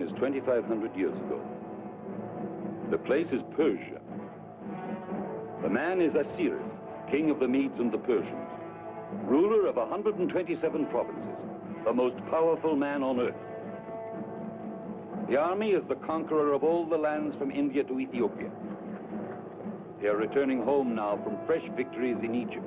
is 2,500 years ago. The place is Persia. The man is Ahasuerus, king of the Medes and the Persians, ruler of 127 provinces, the most powerful man on earth. The army is the conqueror of all the lands from India to Ethiopia. They are returning home now from fresh victories in Egypt.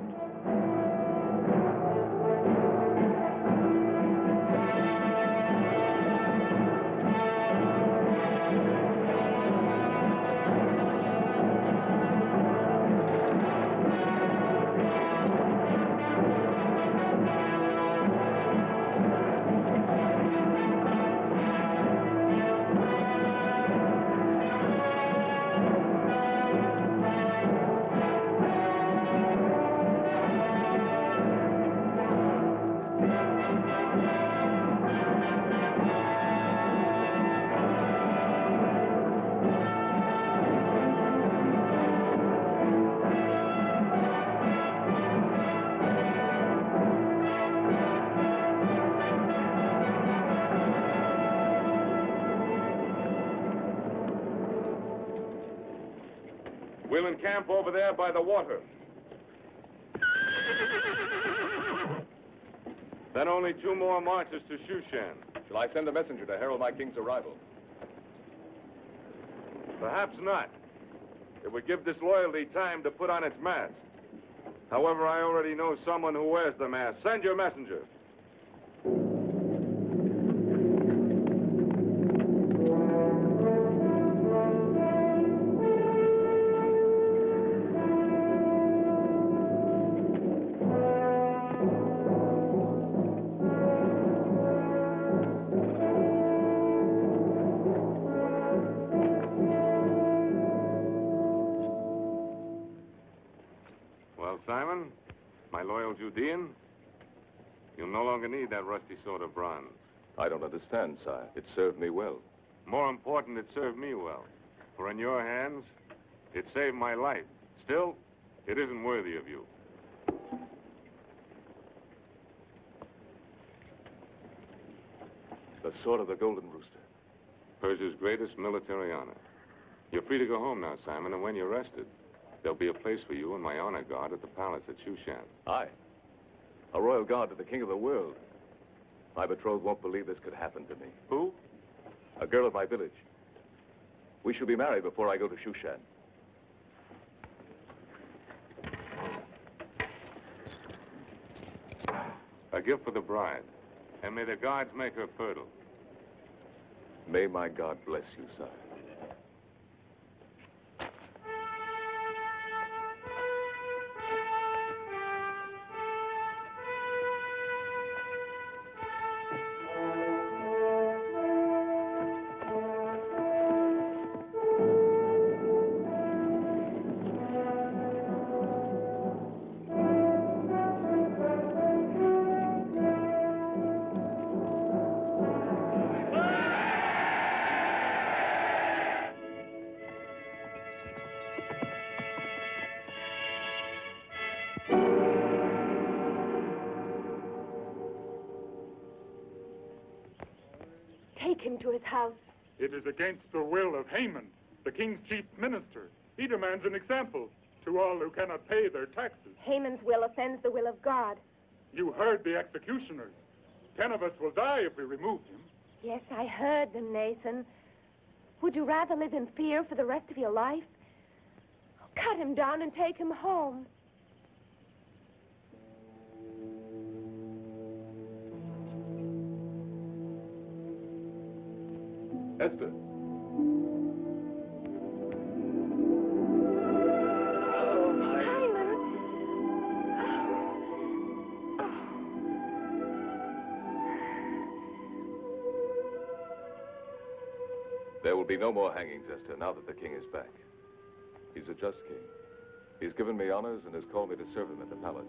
We'll encamp over there by the water. Then only 2 more marches to Shushan. Shall I send a messenger to herald my king's arrival? Perhaps not. It would give disloyalty time to put on its mask. However, I already know someone who wears the mask. Send your messenger. Simon, my loyal Judean, you'll no longer need that rusty sword of bronze. I don't understand, sire. It served me well. More important, it served me well. For in your hands, it saved my life. Still, it isn't worthy of you. The sword of the Golden Rooster. Persia's greatest military honor. You're free to go home now, Simon, and when you're rested, there'll be a place for you in my honor guard at the palace at Shushan. Aye. A royal guard to the king of the world. My betrothed won't believe this could happen to me. Who? A girl of my village. We shall be married before I go to Shushan. A gift for the bride. And may the gods make her fertile. May my God bless you, sire. Take him to his house. It is against the will of Haman, the king's chief minister. He demands an example to all who cannot pay their taxes. Haman's will offends the will of God. You heard the executioners. 10 of us will die if we remove him. Yes, I heard them, Nathan. Would you rather live in fear for the rest of your life? Cut him down and take him home. Esther. There will be no more hangings, Esther, now that the king is back. He's a just king. He's given me honors and has called me to serve him at the palace.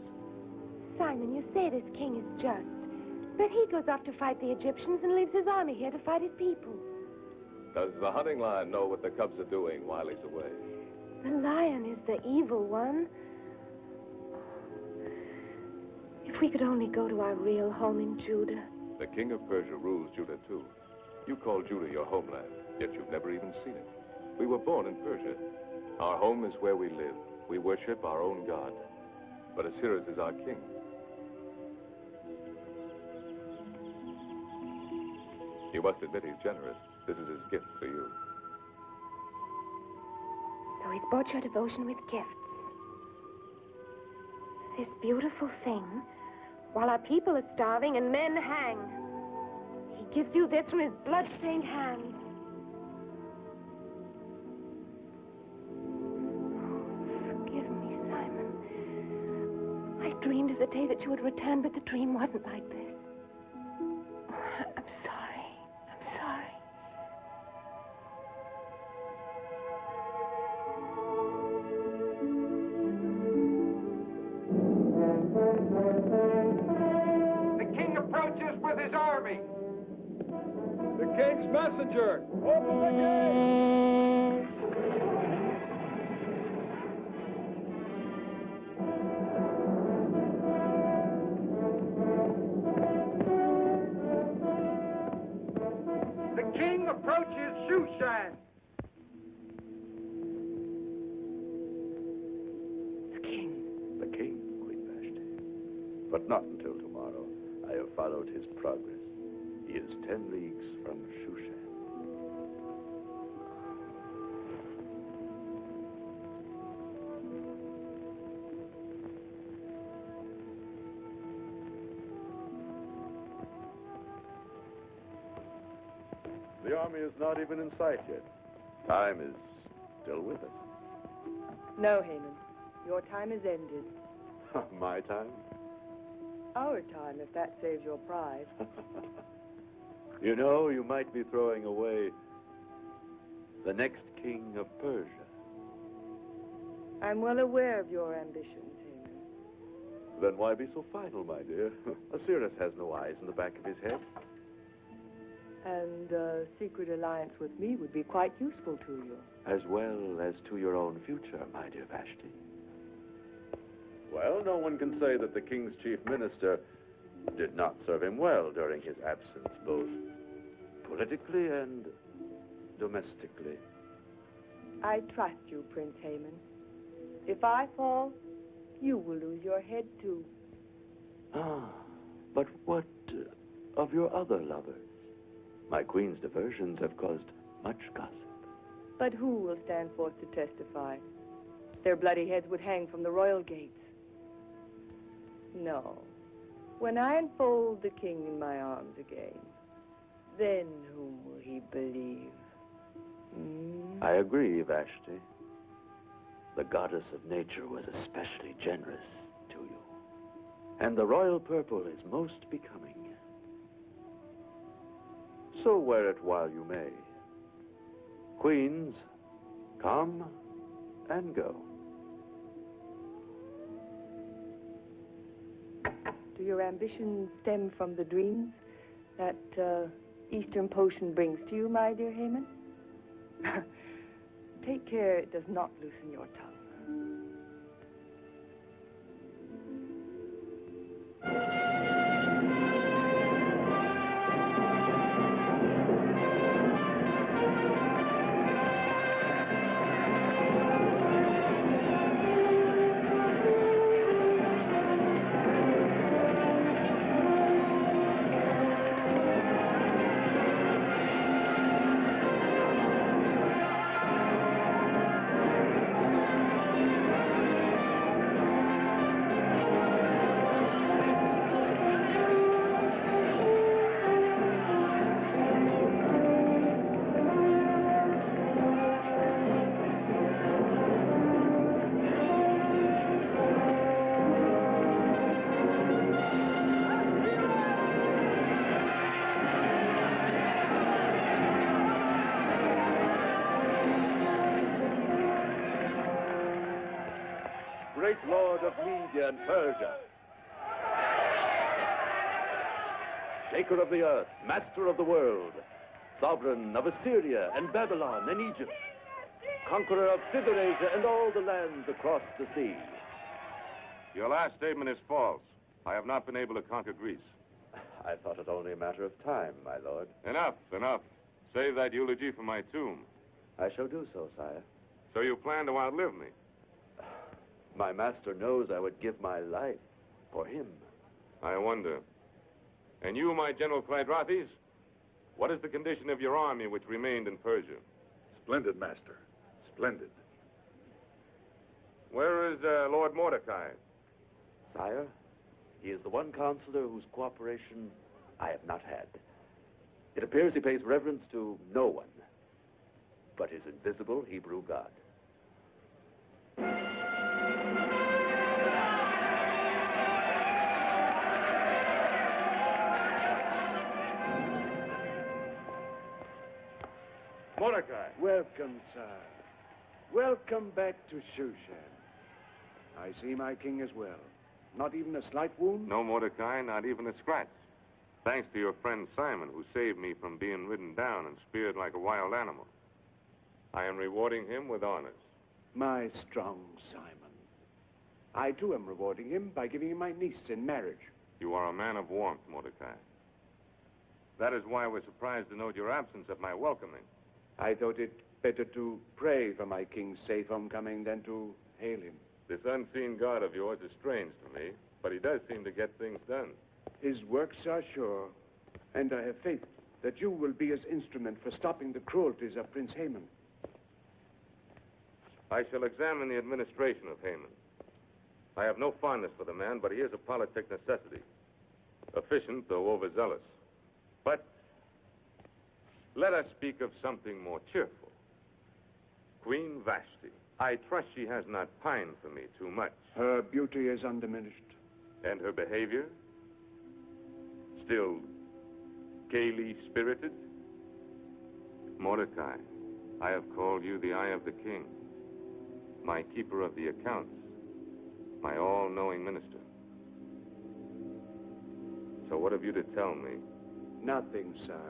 Simon, you say this king is just, but he goes off to fight the Egyptians and leaves his army here to fight his people. Does the hunting lion know what the cubs are doing while he's away? The lion is the evil one. If we could only go to our real home in Judah. The king of Persia rules Judah, too. You call Judah your homeland, yet you've never even seen it. We were born in Persia. Our home is where we live. We worship our own God. But Ahasuerus is our king. You must admit he's generous. This is his gift for you. So he's bought your devotion with gifts. This beautiful thing, while our people are starving and men hang. He gives you this from his blood-stained hands. Forgive me, Simon. I dreamed of the day that you would return, but the dream wasn't like this. I'm sorry. I'm sorry. The king approaches with his army. The king's messenger! Open the gate! The king approaches Shushan. The king, Queen Vashti. But not until tomorrow. I have followed his progress. He is 10 leagues from Shushan. The army is not even in sight yet. Time is still with us. No, Haman. Your time is ended. My time? Our time, if that saves your pride. You know, you might be throwing away the next king of Persia. I'm well aware of your ambitions, Haman. Then why be so final, my dear? Ahasuerus has no eyes in the back of his head. And a secret alliance with me would be quite useful to you. As well as to your own future, my dear Vashti. Well, no one can say that the king's chief minister did not serve him well during his absence, both politically and domestically. I trust you, Prince Haman. If I fall, you will lose your head, too. Ah, but what of your other lovers? My queen's diversions have caused much gossip. But who will stand forth to testify? Their bloody heads would hang from the royal gates. No. When I enfold the king in my arms again, then whom will he believe? I agree, Vashti. The goddess of nature was especially generous to you. And the royal purple is most becoming. So wear it while you may. Queens, come and go. Do your ambitions stem from the dreams that Eastern potion brings to you, my dear Haman? Take care it does not loosen your tongue. Great lord of Media and Persia, shaker of the earth, master of the world, sovereign of Assyria and Babylon and Egypt, conqueror of Thither Asia and all the lands across the sea. Your last statement is false. I have not been able to conquer Greece. I thought it only a matter of time, my lord. Enough, enough. Save that eulogy for my tomb. I shall do so, sire. So you plan to outlive me? My master knows I would give my life for him. I wonder. And you, my General Clydrates, what is the condition of your army which remained in Persia? Splendid, Master. Splendid. Where is Lord Mordecai? Sire, he is the one counselor whose cooperation I have not had. It appears he pays reverence to no one but his invisible Hebrew God. Mordecai. Welcome, sir. Welcome back to Shushan. I see my king as well. Not even a slight wound? No, Mordecai, not even a scratch. Thanks to your friend Simon, who saved me from being ridden down and speared like a wild animal. I am rewarding him with honors. My strong Simon. I, too, am rewarding him by giving him my niece in marriage. You are a man of warmth, Mordecai. That is why we're surprised to note your absence at my welcoming. I thought it better to pray for my king's safe homecoming than to hail him. This unseen God of yours is strange to me, but he does seem to get things done. His works are sure, and I have faith that you will be his instrument for stopping the cruelties of Prince Haman. I shall examine the administration of Haman. I have no fondness for the man, but he is a politic necessity. Efficient, though overzealous. But let us speak of something more cheerful. Queen Vashti. I trust she has not pined for me too much. Her beauty is undiminished. And her behavior? Still gaily spirited? Mordecai, I have called you the eye of the king, my keeper of the accounts, my all-knowing minister. So what have you to tell me? Nothing, sir.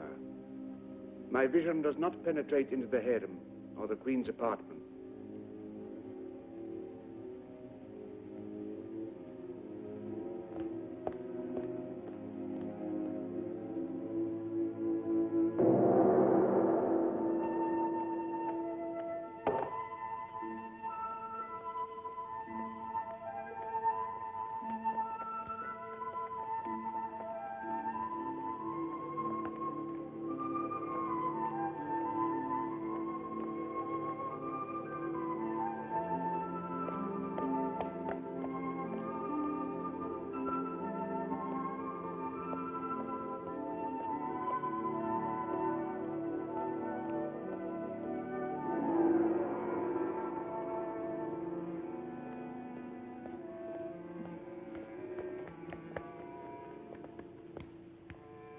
My vision does not penetrate into the harem or the queen's apartment.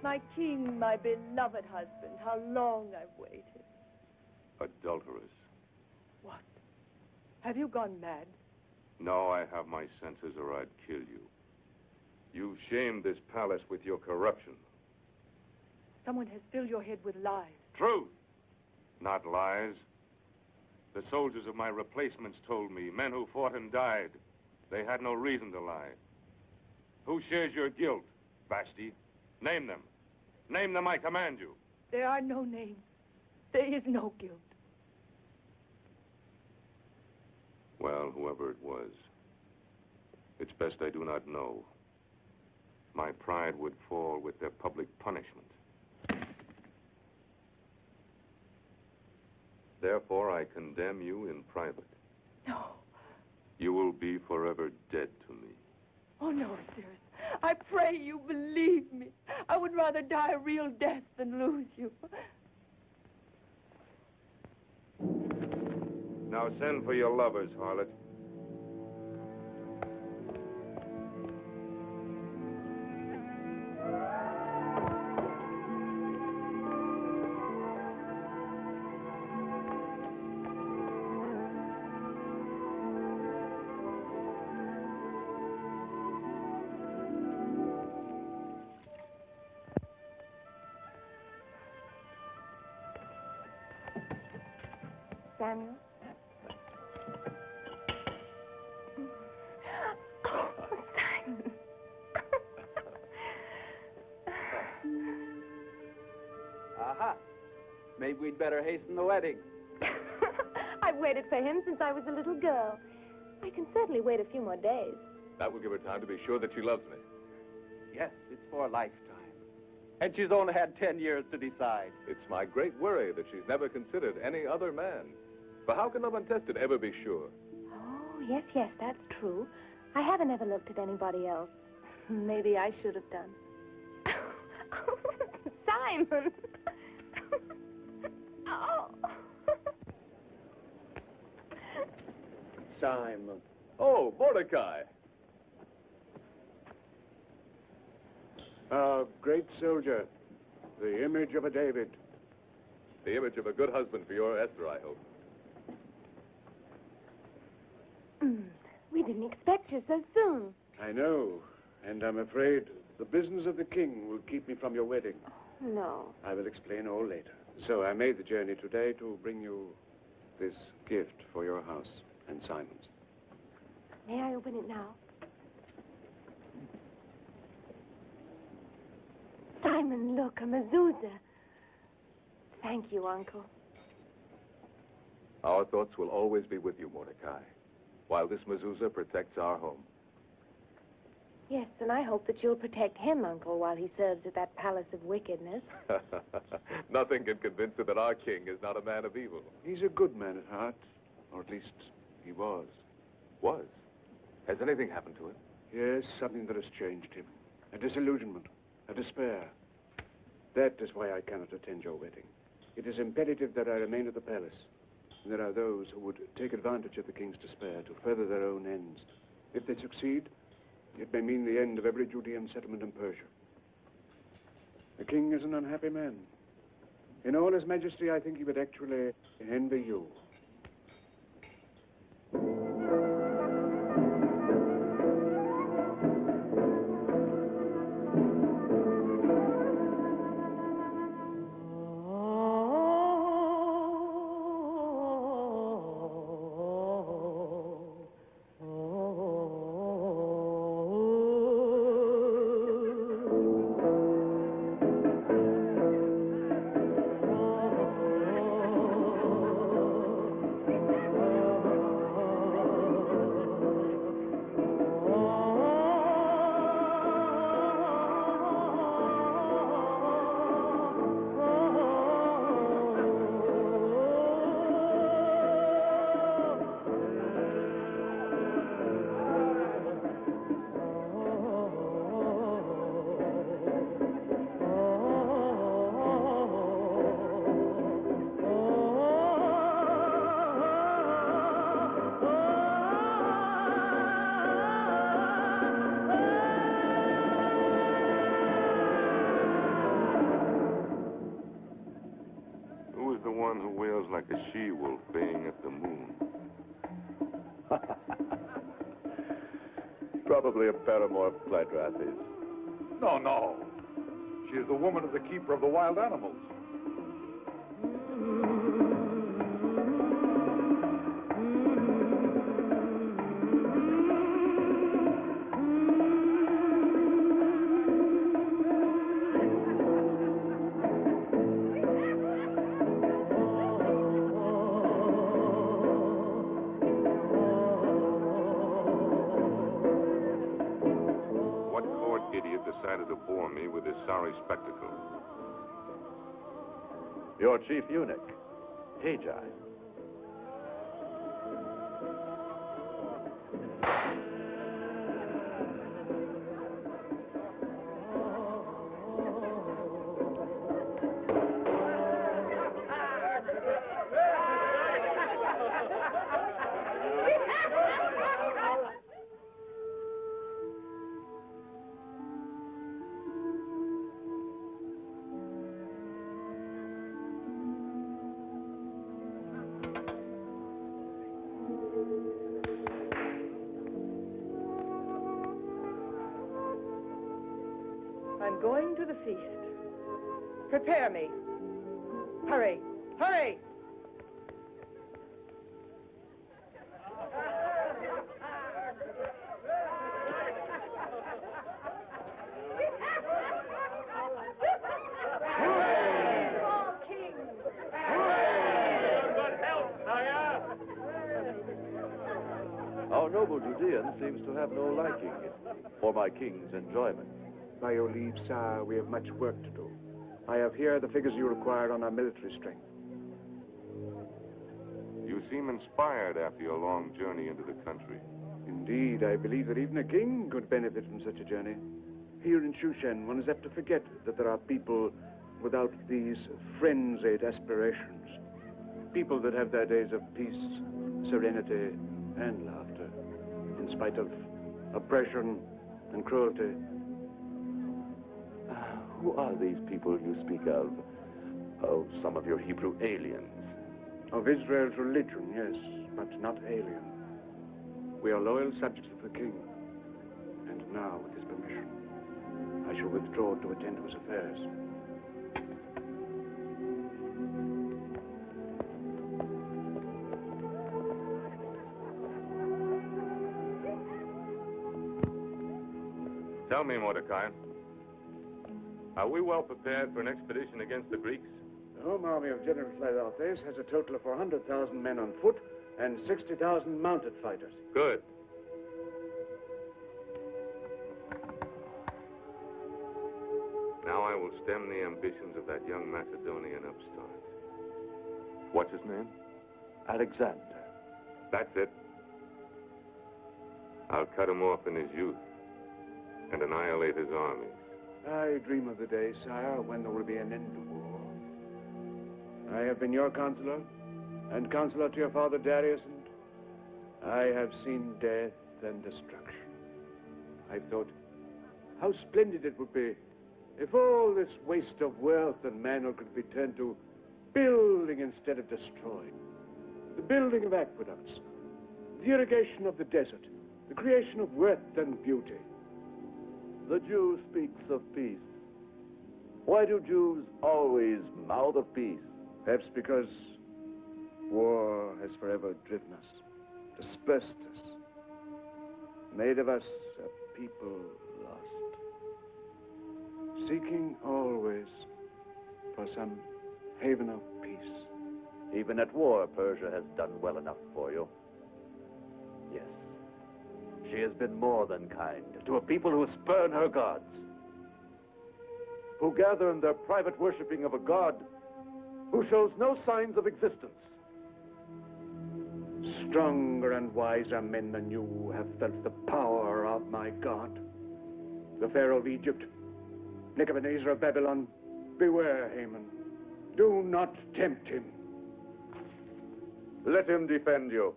My king, my beloved husband, how long I've waited. Adulteress. What? Have you gone mad? No, I have my senses or I'd kill you. You've shamed this palace with your corruption. Someone has filled your head with lies. Truth, not lies. The soldiers of my replacements told me, men who fought and died, they had no reason to lie. Who shares your guilt, Vashti? Name them. Name them, I command you. There are no names. There is no guilt. Well, whoever it was, it's best I do not know. My pride would fall with their public punishment. Therefore, I condemn you in private. No. You will be forever dead to me. Oh, no, Ahasuerus. I pray you believe me. I would rather die a real death than lose you. Now send for your lovers, harlot. Samuel? Oh, Simon. Aha! Maybe we'd better hasten the wedding. I've waited for him since I was a little girl. I can certainly wait a few more days. That will give her time to be sure that she loves me. Yes, it's for a lifetime. And she's only had 10 years to decide. It's my great worry that she's never considered any other man. But how can love untested ever be sure? Oh, yes, that's true. I haven't ever looked at anybody else. Maybe I should have done. Simon! Oh. Simon. Oh, Mordecai. A great soldier. The image of a David. The image of a good husband for your Esther, I hope. We didn't expect you so soon. I know. And I'm afraid the business of the king will keep me from your wedding. No. I will explain all later. So I made the journey today to bring you this gift for your house and Simon's. May I open it now? Simon, look, a mezuzah. Thank you, Uncle. Our thoughts will always be with you, Mordecai, while this mezuzah protects our home. Yes, and I hope that you'll protect him, Uncle, while he serves at that palace of wickedness. Nothing can convince her that our king is not a man of evil. He's a good man at heart, or at least he was. Was? Has anything happened to him? Yes, something that has changed him. A disillusionment, a despair. That is why I cannot attend your wedding. It is imperative that I remain at the palace. And there are those who would take advantage of the king's despair to further their own ends. If they succeed, it may mean the end of every Judean settlement in Persia. The king is an unhappy man. In all his majesty, I think he would actually envy you. Like a she-wolf baying at the moon. Probably a paramour of Clydrathis. No. She is the woman of the keeper of the wild animals. Decided to bore me with his sorry spectacle. Your chief eunuch, Hagi. I'm going to the feast. Prepare me. Hurry, hurry! All kings Chaldean seems to have no liking for my king's enjoyment. By your leave, sire, we have much work to do. I have here the figures you required on our military strength. You seem inspired after your long journey into the country. Indeed, I believe that even a king could benefit from such a journey. Here in Shushan, one is apt to forget that there are people without these frenzied aspirations. People that have their days of peace, serenity, and laughter, in spite of oppression and cruelty. Who are these people you speak of? Oh, some of your Hebrew aliens. Of Israel's religion, yes, but not alien. We are loyal subjects of the king. And now, with his permission, I shall withdraw to attend to his affairs. Tell me, Mordecai, are we well prepared for an expedition against the Greeks? The home army of General Philautheus has a total of 400,000 men on foot and 60,000 mounted fighters. Good. Now I will stem the ambitions of that young Macedonian upstart. What's his name? Alexander. That's it. I'll cut him off in his youth and annihilate his armies. I dream of the day, sire, when there will be an end to war. I have been your counselor, and counselor to your father Darius, and I have seen death and destruction. I've thought how splendid it would be if all this waste of wealth and manhood could be turned to building instead of destroying. The building of aqueducts, the irrigation of the desert, the creation of worth and beauty. The Jew speaks of peace. Why do Jews always mouth of peace? Perhaps because war has forever driven us, dispersed us, made of us a people lost, seeking always for some haven of peace. Even at war, Persia has done well enough for you. Yes, she has been more than kind to a people who spurn her gods, who gather in their private worshipping of a god who shows no signs of existence. Stronger and wiser men than you have felt the power of my God. The Pharaoh of Egypt, Nebuchadnezzar of Babylon, beware, Haman. Do not tempt him. Let him defend you.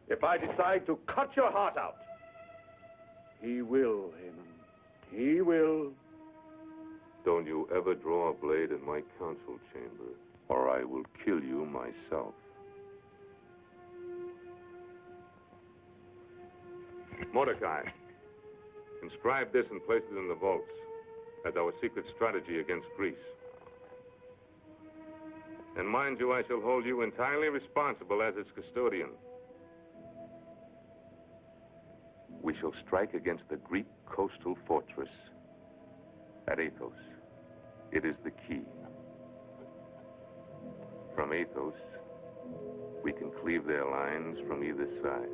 If I decide to cut your heart out. He will, Haman. He will. Don't you ever draw a blade in my council chamber, or I will kill you myself. Mordecai, inscribe this and place it in the vaults as our secret strategy against Greece. And mind you, I shall hold you entirely responsible as its custodian. We shall strike against the Greek coastal fortress at Athos. It is the key. From Athos, we can cleave their lines from either side.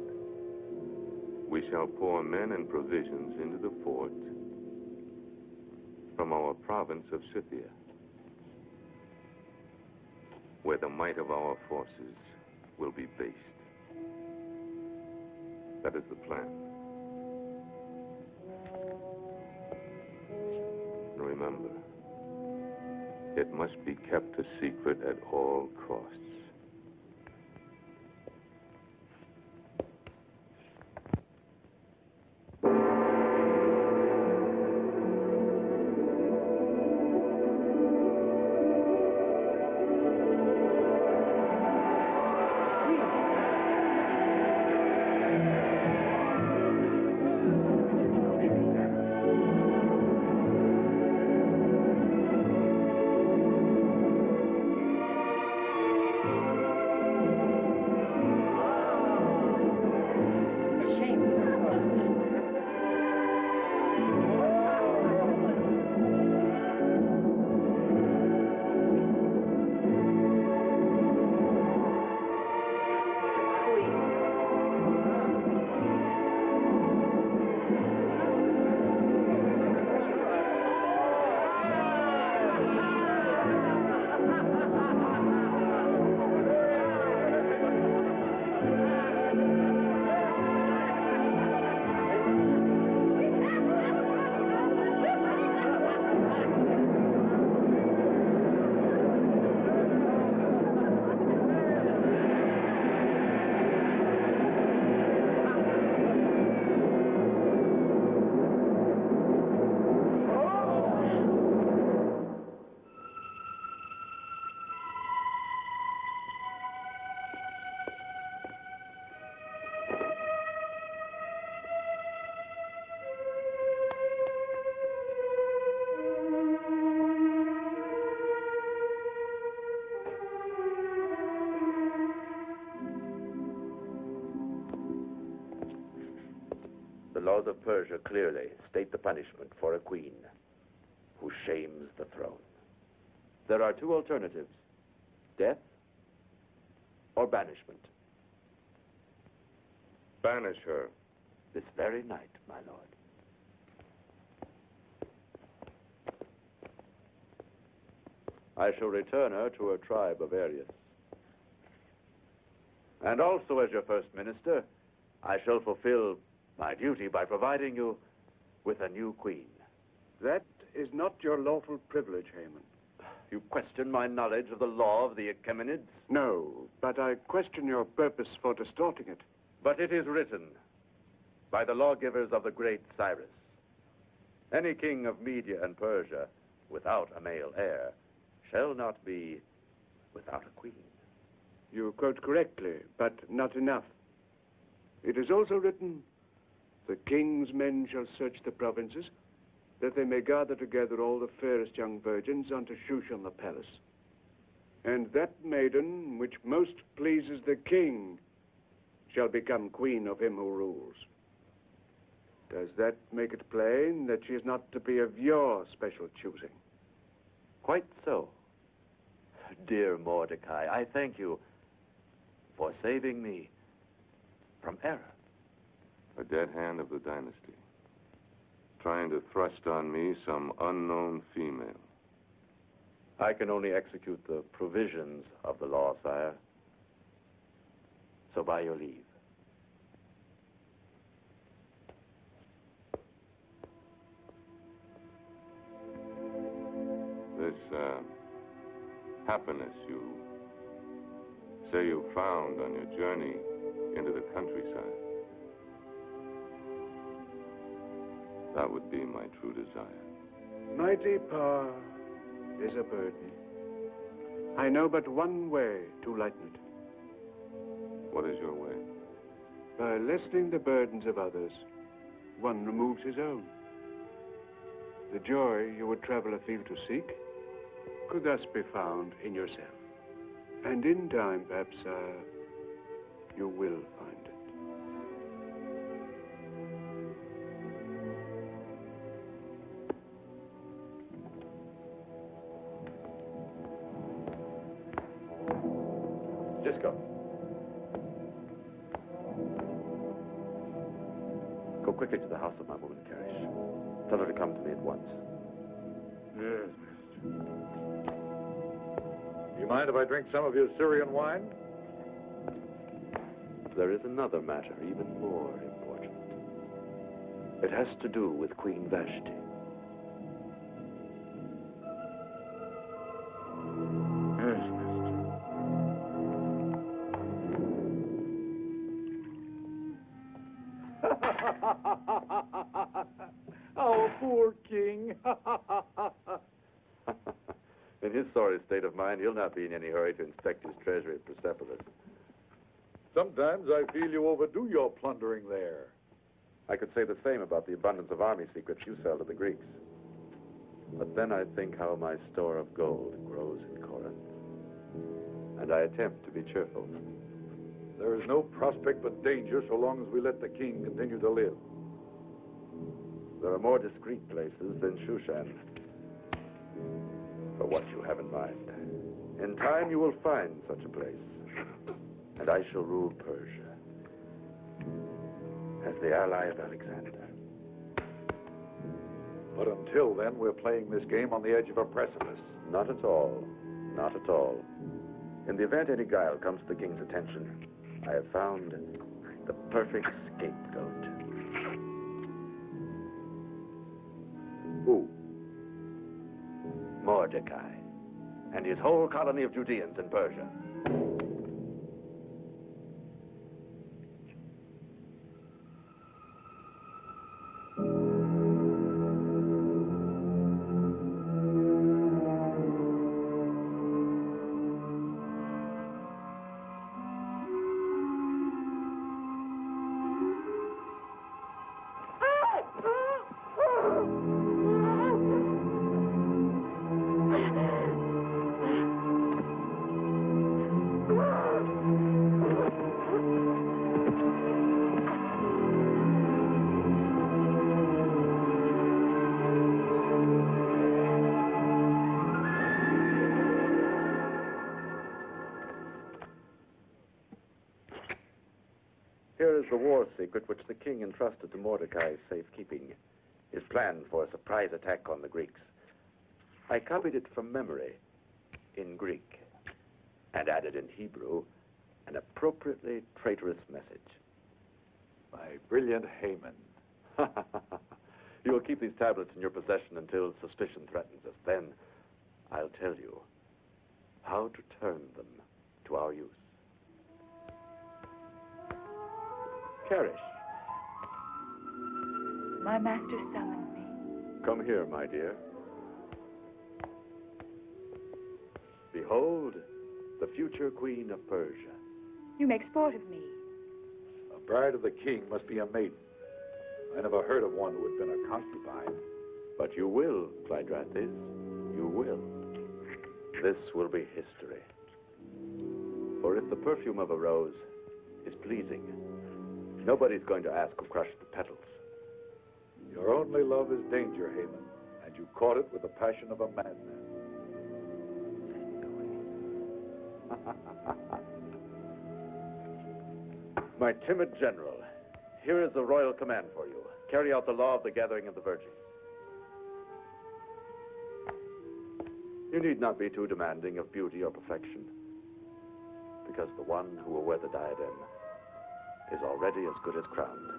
We shall pour men and provisions into the fort from our province of Scythia, where the might of our forces will be based. That is the plan. Remember, it must be kept a secret at all costs. laws of Persia clearly state the punishment for a queen who shames the throne. There are two alternatives: death or banishment. Banish her. This very night, my lord. I shall return her to her tribe of Arius. And also, as your first minister, I shall fulfill my duty by providing you with a new queen. That is not your lawful privilege, Haman. You question my knowledge of the law of the Achaemenids? No, but I question your purpose for distorting it. But it is written by the lawgivers of the great Cyrus: any king of Media and Persia without a male heir shall not be without a queen. You quote correctly, but not enough. It is also written, the king's men shall search the provinces, that they may gather together all the fairest young virgins unto Shushan the palace. And that maiden which most pleases the king shall become queen of him who rules. Does that make it plain that she is not to be of your special choosing? Quite so. Dear Mordecai, I thank you for saving me from error. A dead hand of the dynasty, trying to thrust on me some unknown female. I can only execute the provisions of the law, sire. So by your leave. This, happiness you say you found on your journey into the countryside, that would be my true desire. Mighty power is a burden. I know but one way to lighten it. What is your way? By lessening the burdens of others, one removes his own. The joy you would travel afield to seek could thus be found in yourself. And in time, perhaps, you will find it. Just go. Go quickly to the house of my woman, Karish. Tell her to come to me at once. Yes, mister. You mind if I drink some of your Syrian wine? There is another matter even more important. It has to do with Queen Vashti. Yes, mister. Our poor king. In his sorry state of mind, he'll not be in any hurry to inspect his treasury at Persepolis. Sometimes I feel you overdo your plundering there. I could say the same about the abundance of army secrets you sell to the Greeks. But then I think how my store of gold grows in Corinth. And I attempt to be cheerful. There is no prospect but danger so long as we let the king continue to live. There are more discreet places than Shushan. For what you have in mind. In time you will find such a place. And I shall rule Persia as the ally of Alexander. But until then, we're playing this game on the edge of a precipice. Not at all. Not at all. In the event any guile comes to the king's attention, I have found the perfect scapegoat. Who? Mordecai and his whole colony of Judeans in Persia. secret which the king entrusted to Mordecai's safekeeping. His plan for a surprise attack on the Greeks. I copied it from memory in Greek and added in Hebrew an appropriately traitorous message. My brilliant Haman. You will keep these tablets in your possession until suspicion threatens us. Then I'll tell you how to turn them to our use. Cherish. My master summoned me. Come here, my dear. Behold, the future queen of Persia. You make sport of me. A bride of the king must be a maiden. I never heard of one who had been a concubine. But you will, Clydrathis. You will. This will be history. For if the perfume of a rose is pleasing, nobody's going to ask who crushed the petals. Your only love is danger, Haman, and you caught it with the passion of a madman. My timid general, here is the royal command for you. Carry out the law of the gathering of the virgins. You need not be too demanding of beauty or perfection, because the one who will wear the diadem is already as good as crowned.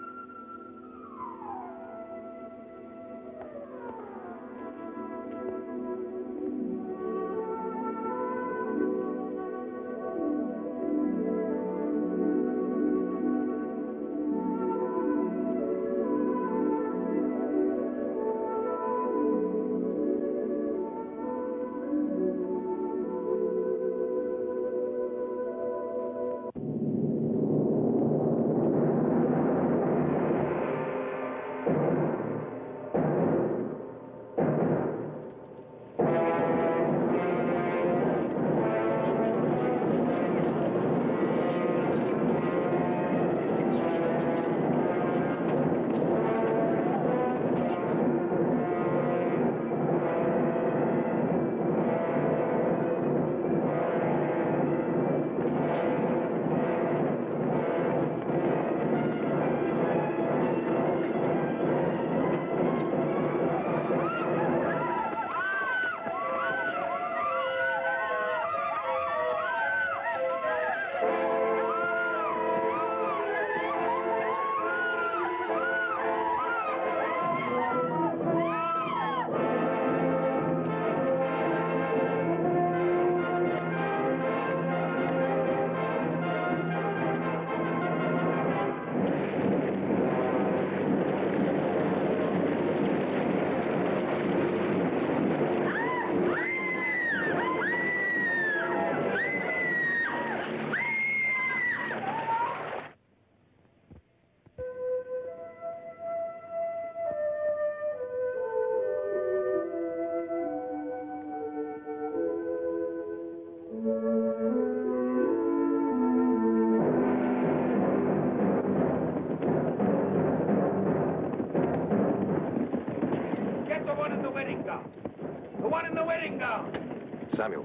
Samuel,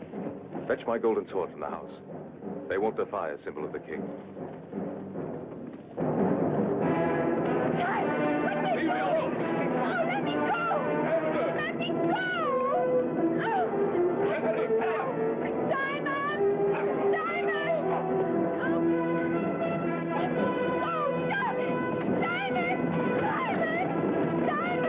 fetch my golden sword from the house. They won't defy a symbol of the king. Leave me alone! Oh, let me go! Let me go! Oh! Simon! Simon! Oh! Let me go! No! Simon! Simon! Simon!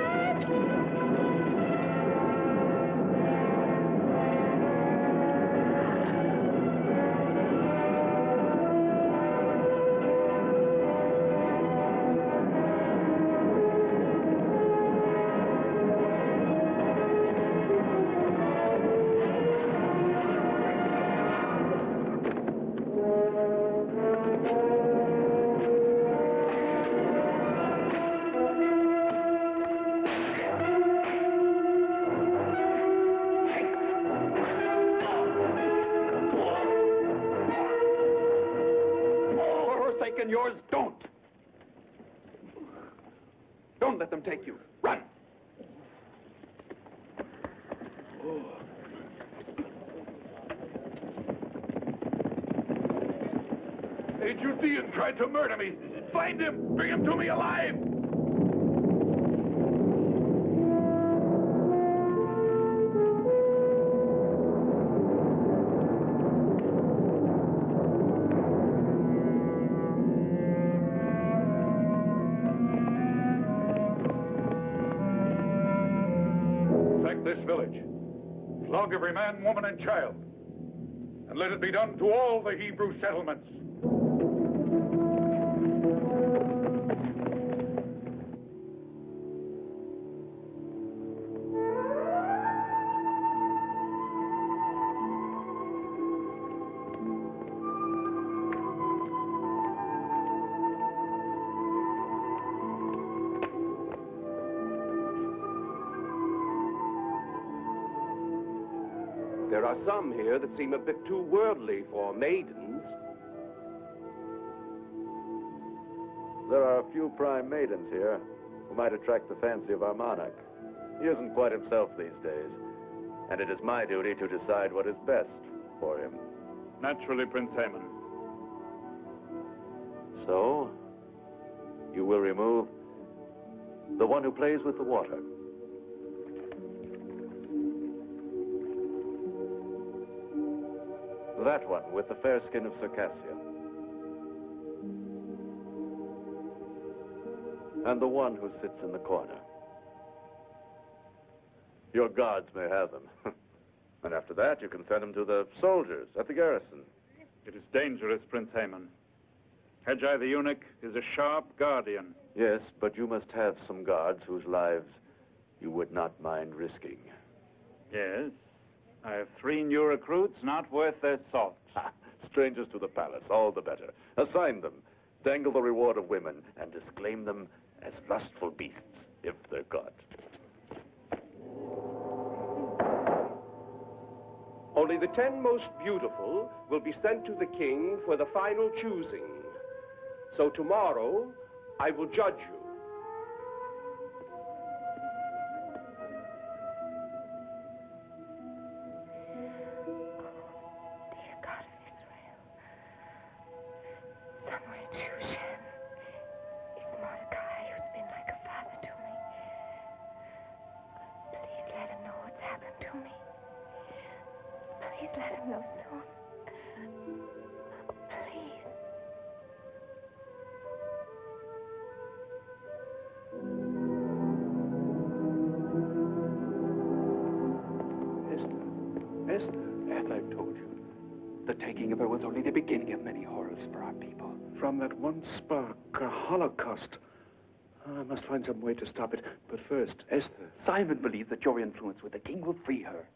Yours, don't let them take you. Run. A Judean tried to murder me. Find him! Bring him to me alive! Sack this village. Flog every man, woman, and child. And let it be done to all the Hebrew settlements. There are some here that seem a bit too worldly for maidens. There are a few prime maidens here who might attract the fancy of our monarch. He isn't quite himself these days, and it is my duty to decide what is best for him. Naturally, Prince Haman. So, you will remove the one who plays with the water. That one with the fair skin of Circassia. And the one who sits in the corner. Your guards may have them. And after that, you can send them to the soldiers at the garrison. It is dangerous, Prince Haman. Haggai the eunuch is a sharp guardian. Yes, but you must have some guards whose lives you would not mind risking. Yes. I have 3 new recruits not worth their salt. Strangers to the palace, all the better. Assign them, dangle the reward of women, and disclaim them as lustful beasts, if they're caught. Only the 10 most beautiful will be sent to the king for the final choosing. So tomorrow, I will judge you. Somewhere in Shushan is Mordecai, who's been like a father to me. Please let him know what's happened to me. Please let him know soon. Please. Esther, as I've told you, the taking of her was only the beginning of many horrors for our people. From that one spark, a holocaust. I must find some way to stop it. But first, Esther. Simon believes that your influence with the king will free her.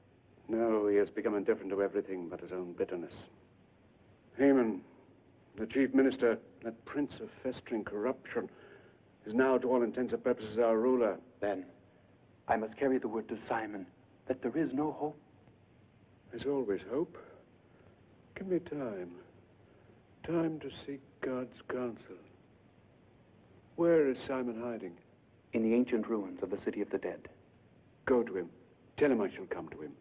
No, he has become indifferent to everything but his own bitterness. Haman, the chief minister, that prince of festering corruption, is now, to all intents and purposes, our ruler. Then, I must carry the word to Simon that there is no hope. There's always hope. Give me time. Time to seek God's counsel. Where is Simon hiding? In the ancient ruins of the city of the dead. Go to him. Tell him I shall come to him.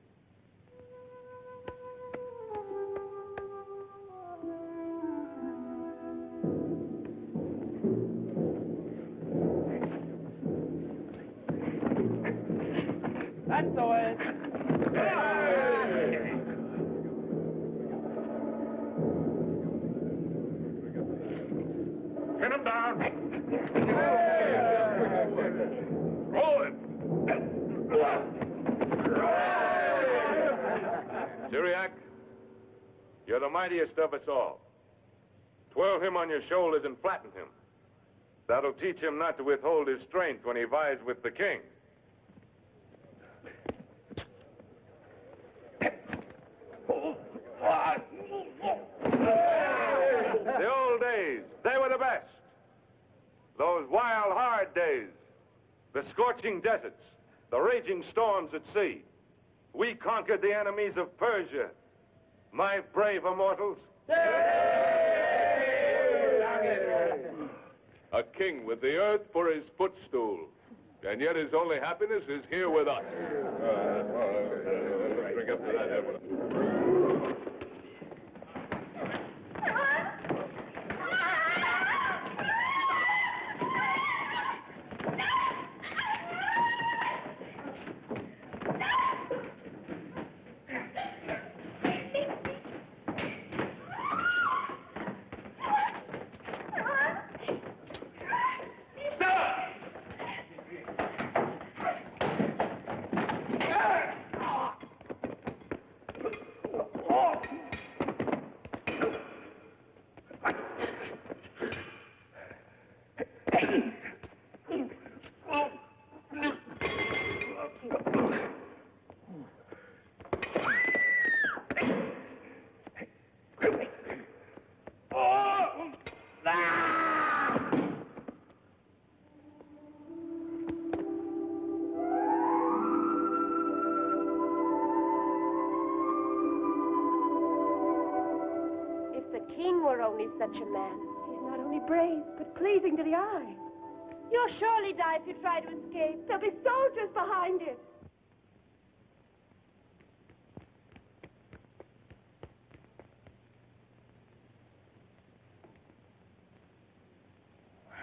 That's the way. Pin him down. Roll him. Syriac, you're the mightiest of us all. Twirl him on your shoulders and flatten him. That'll teach him not to withhold his strength when he vies with the king. The old days, they were the best. Those wild, hard days. The scorching deserts, the raging storms at sea. We conquered the enemies of Persia. My brave immortals. A king with the earth for his footstool. And yet his only happiness is here with us. Bring up to that, Evelyn. were only such a man. He's not only brave, but pleasing to the eye. You'll surely die if you try to escape. There'll be soldiers behind him.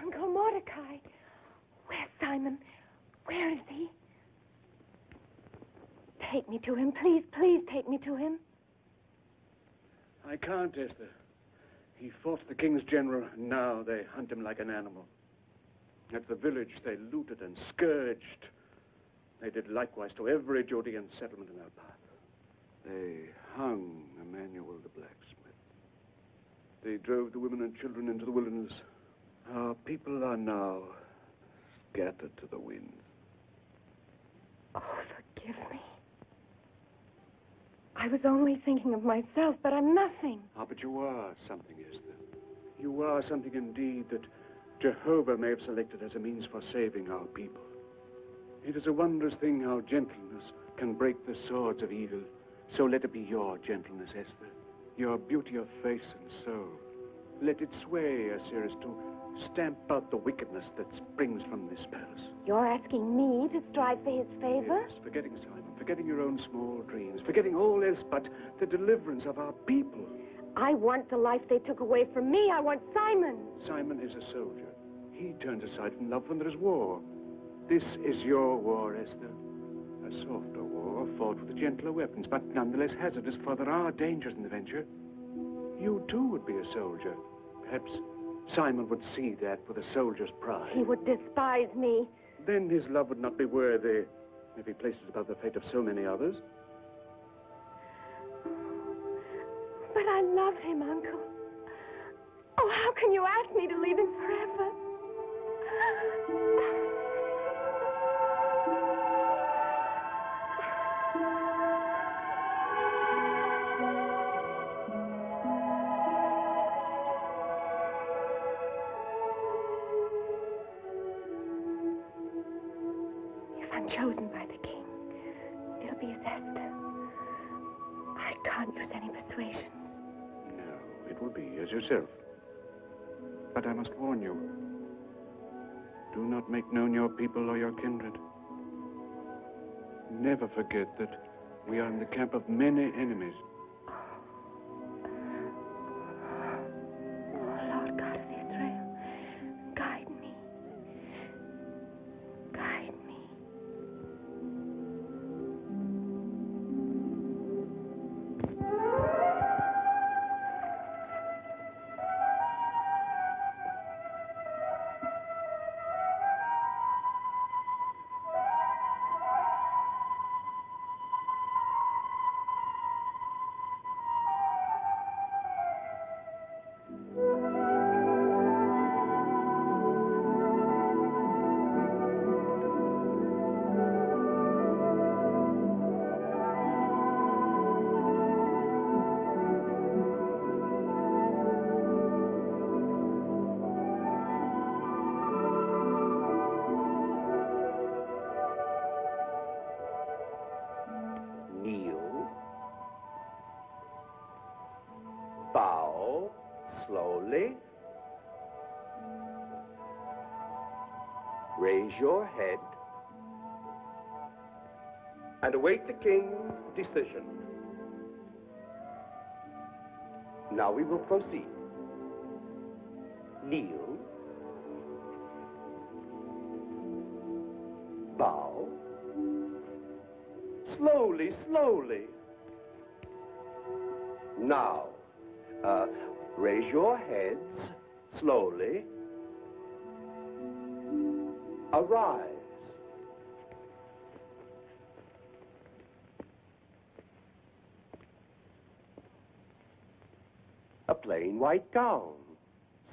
Uncle Mordecai. Where's Simon? Where is he? Take me to him. Please, please take me to him. I can't, Esther. He fought the king's general, and now they hunt him like an animal. At the village, they looted and scourged. They did likewise to every Judean settlement in our path. They hung Emmanuel the blacksmith. They drove the women and children into the wilderness. Our people are now scattered to the winds. Oh, forgive me. I was only thinking of myself, but I'm nothing. Ah, but you are something, Esther. You are something indeed that Jehovah may have selected as a means for saving our people. It is a wondrous thing how gentleness can break the swords of evil. So let it be your gentleness, Esther, your beauty of face and soul. Let it sway Ahasuerus to stamp out the wickedness that springs from this palace. You're asking me to strive for his favor? Yes, forgetting Simon, forgetting your own small dreams, forgetting all else but the deliverance of our people. I want the life they took away from me. I want Simon. Simon is a soldier. He turns aside from love when there is war. This is your war, Esther. A softer war, fought with gentler weapons, but nonetheless hazardous, for there are dangers in the venture. You, too, would be a soldier. Perhaps Simon would see that with a soldier's pride. He would despise me. Then his love would not be worthy if he placed it above the fate of so many others. But I love him, Uncle. Oh, how can you ask me to leave him forever? If I'm chosen by the king, it'll be as Ester. I can't use any persuasion. No, it will be as yourself. But I must warn you. Do not make known your people or your kindred. Never forget that we are in the camp of many enemies. Oh, Lord God of Israel, guide me. Guide me. Bow slowly. Raise your head and await the king's decision. Now we will proceed. Kneel. Bow. Slowly, slowly. Now, raise your heads slowly. Arise. A plain white gown.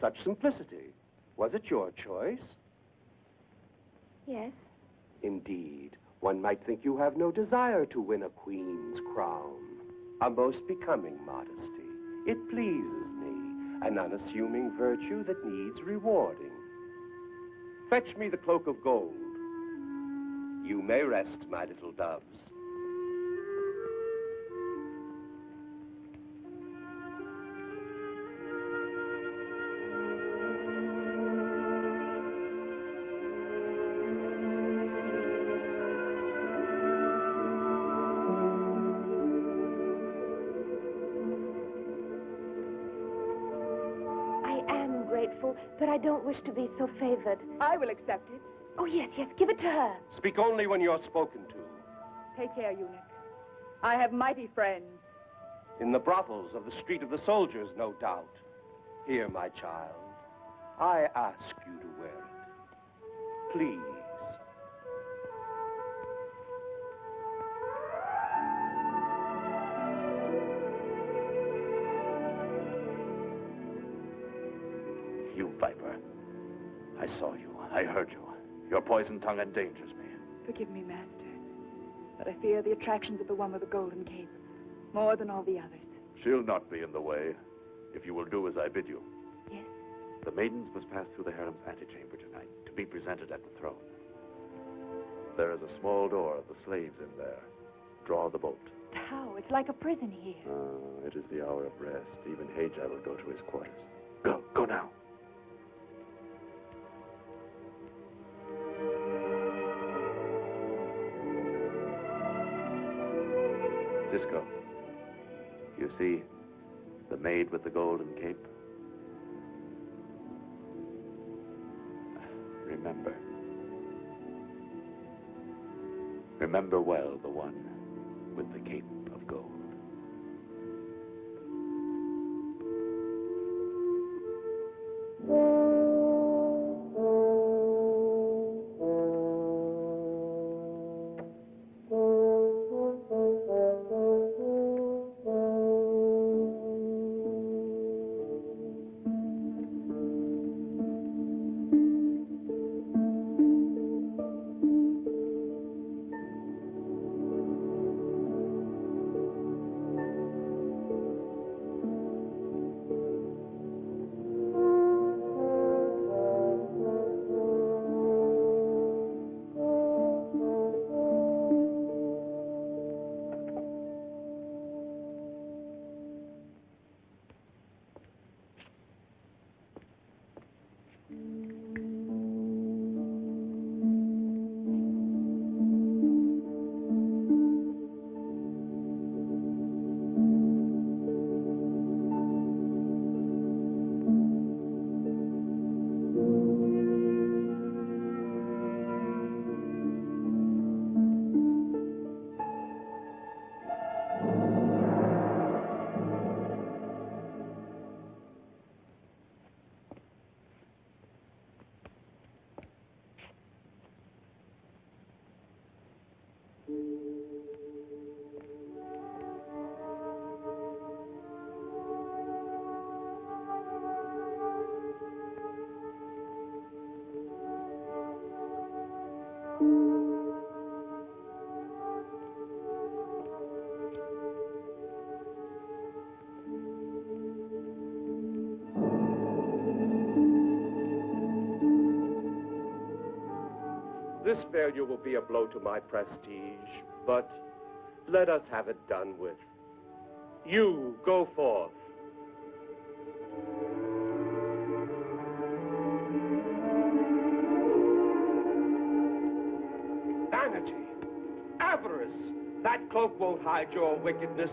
Such simplicity. Was it your choice? Yes. Indeed, one might think you have no desire to win a queen's crown. A most becoming modesty. It pleases me, an unassuming virtue that needs rewarding. Fetch me the cloak of gold. You may rest, my little doves. but I don't wish to be so favored. I will accept it. Oh, yes, yes, give it to her. Speak only when you're spoken to. Take care, eunuch. I have mighty friends. In the brothels of the Street of the Soldiers, no doubt. Here, my child, I ask you to wear it. Please. You viper. I saw you. I heard you. Your poison tongue endangers me. Forgive me, master, but I fear the attractions of the one with the golden cape more than all the others. She'll not be in the way, if you will do as I bid you. Yes? The maidens must pass through the harem's antechamber tonight to be presented at the throne. There is a small door of the slaves in there. Draw the bolt. How? It's like a prison here. It is the hour of rest. Even Hajai will go to his quarters. Go now. Cisco, you see the maid with the golden cape? Remember well the one with the cape of gold. This failure will be a blow to my prestige, but let us have it done with. You go forth. Vanity, avarice, that cloak won't hide your wickedness.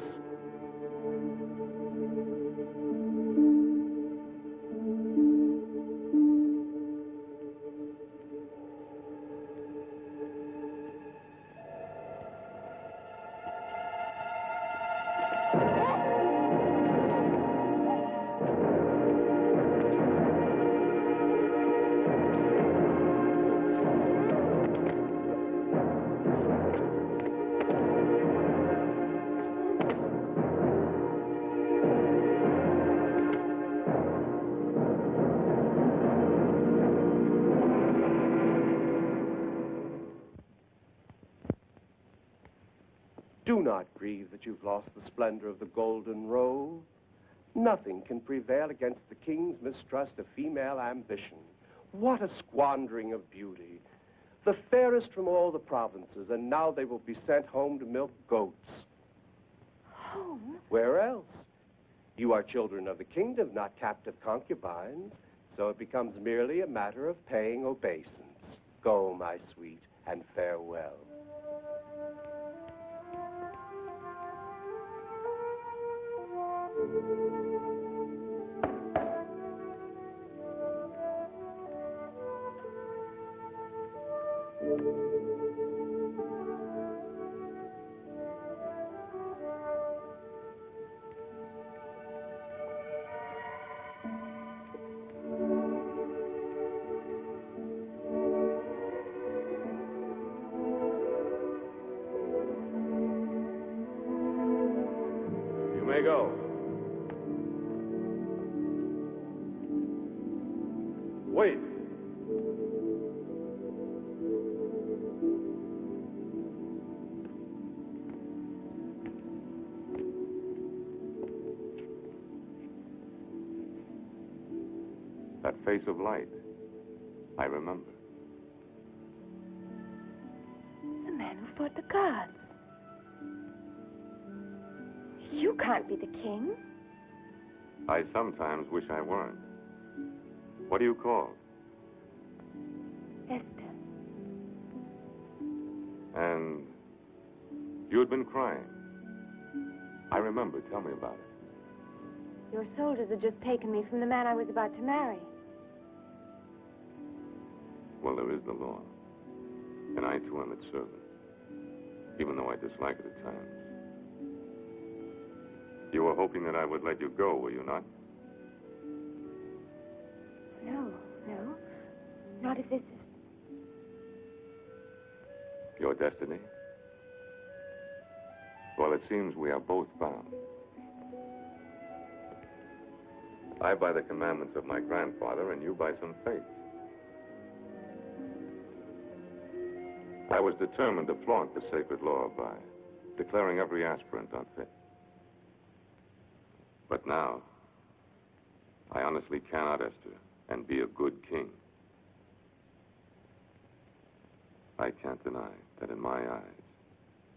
Do not grieve that you've lost the splendor of the golden robe. Nothing can prevail against the king's mistrust of female ambition. What a squandering of beauty. The fairest from all the provinces, and now they will be sent home to milk goats. Home? Where else? You are children of the kingdom, not captive concubines, so it becomes merely a matter of paying obeisance. Go, my sweet, and farewell. may go. Wait. That face of light. I remember. The man who fought the gods. You can't be the king. I sometimes wish I weren't. What do you call? Esther. And you had been crying. I remember. Tell me about it. Your soldiers had just taken me from the man I was about to marry. Well, there is the law. And I, too, am its servant. Even though I dislike it at times. You were hoping that I would let you go, were you not? No. Not if this is... Your destiny? Well, it seems we are both bound. I by the commandments of my grandfather, and you by some faith. I was determined to flaunt the sacred law of Bai, declaring every aspirant unfit. But now, I honestly cannot, Esther, and be a good king. I can't deny that in my eyes,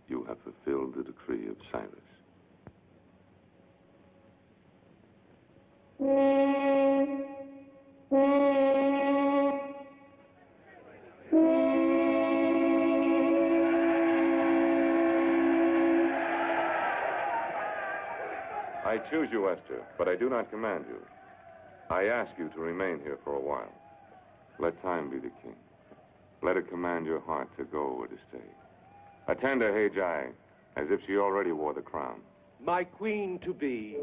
you have fulfilled the decree of Cyrus. I choose you, Esther, but I do not command you. I ask you to remain here for a while. Let time be the king. Let it command your heart to go or to stay. Attend to Haggai as if she already wore the crown. My queen to be.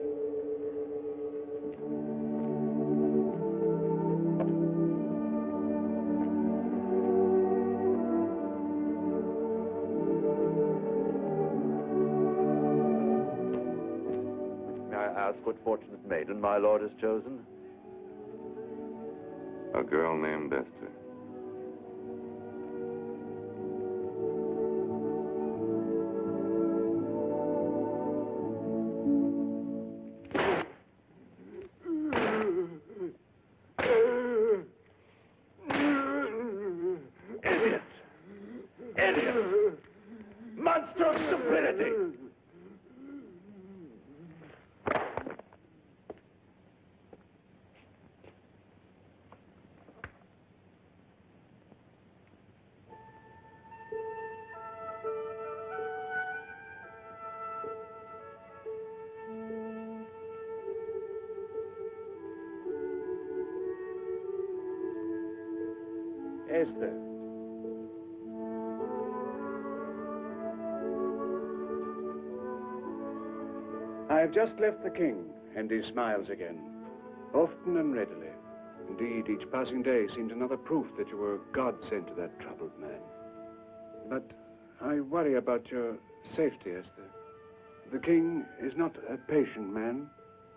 May I ask what fortunate maiden my lord has chosen? A girl named Esther. Monster of stupidity! Esther. I have just left the king, and he smiles again, often and readily. Indeed, each passing day seemed another proof that you were God sent to that troubled man. But I worry about your safety, Esther. The king is not a patient man.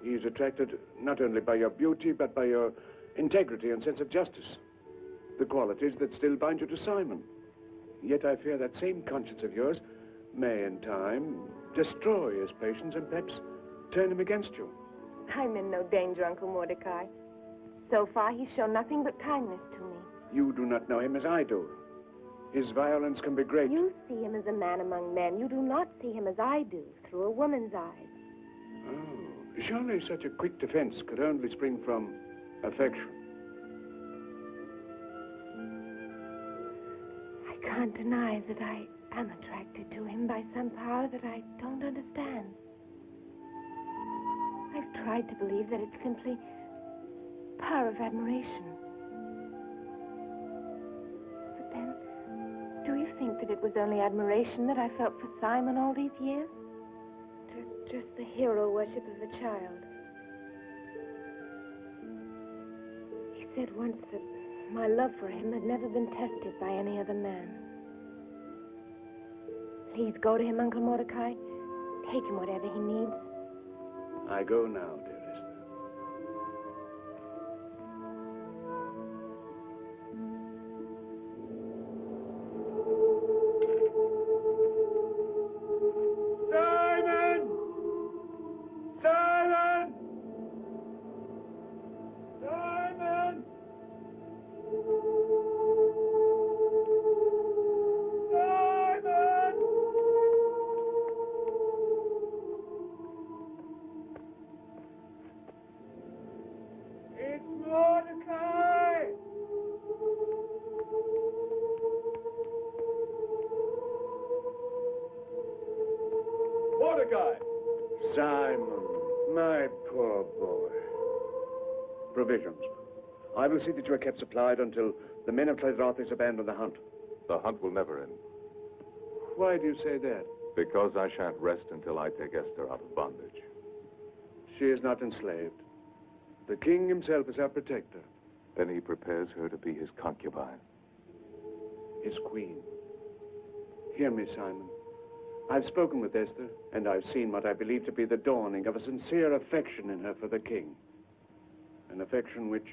He is attracted not only by your beauty, but by your integrity and sense of justice. The qualities that still bind you to Simon. Yet I fear that same conscience of yours may, in time, destroy his patience and perhaps turn him against you. I'm in no danger, Uncle Mordecai. So far, he's shown nothing but kindness to me. You do not know him as I do. His violence can be great. You see him as a man among men. You do not see him as I do, through a woman's eyes. Oh, surely such a quick defense could only spring from affection. I can't deny that I am attracted to him by some power that I don't understand. I've tried to believe that it's simply power of admiration. But then, do you think that it was only admiration that I felt for Simon all these years? Just the hero worship of a child. He said once that my love for him had never been tested by any other man. Please go to him, Uncle Mordecai. Take him whatever he needs. I go now, dearest. Simon! Simon! Simon! Simon! It's Mordecai! Mordecai! Simon, my poor boy. Provisions. I will see that you are kept supplied until the men of Clydrothis abandon the hunt. The hunt will never end, Why do you say that? because I shan't rest until I take Esther out of bondage. She is not enslaved. The king himself is our protector. Then he prepares her to be his concubine. His queen. Hear me, Simon. I've spoken with Esther, and I've seen what I believe to be the dawning of a sincere affection in her for the king. An affection which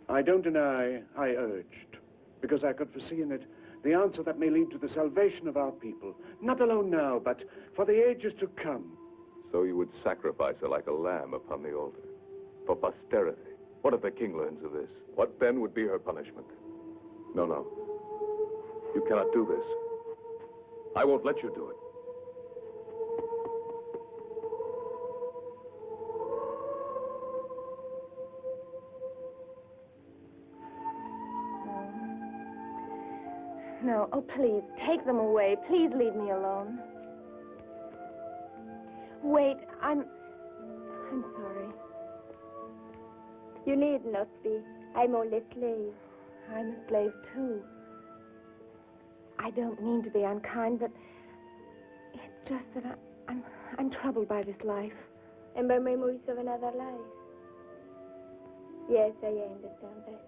I don't deny I urged, because I could foresee in it the answer that may lead to the salvation of our people, not alone now, but for the ages to come. So you would sacrifice her like a lamb upon the altar. For posterity. What if the king learns of this? What then would be her punishment? No, no. You cannot do this. I won't let you do it. No, oh, please, take them away. Please leave me alone. Wait, I'm sorry. You need not be. I'm only a slave. I'm a slave, too. I don't mean to be unkind, but it's just that I'm troubled by this life. And by memories of another life. Yes, I understand that.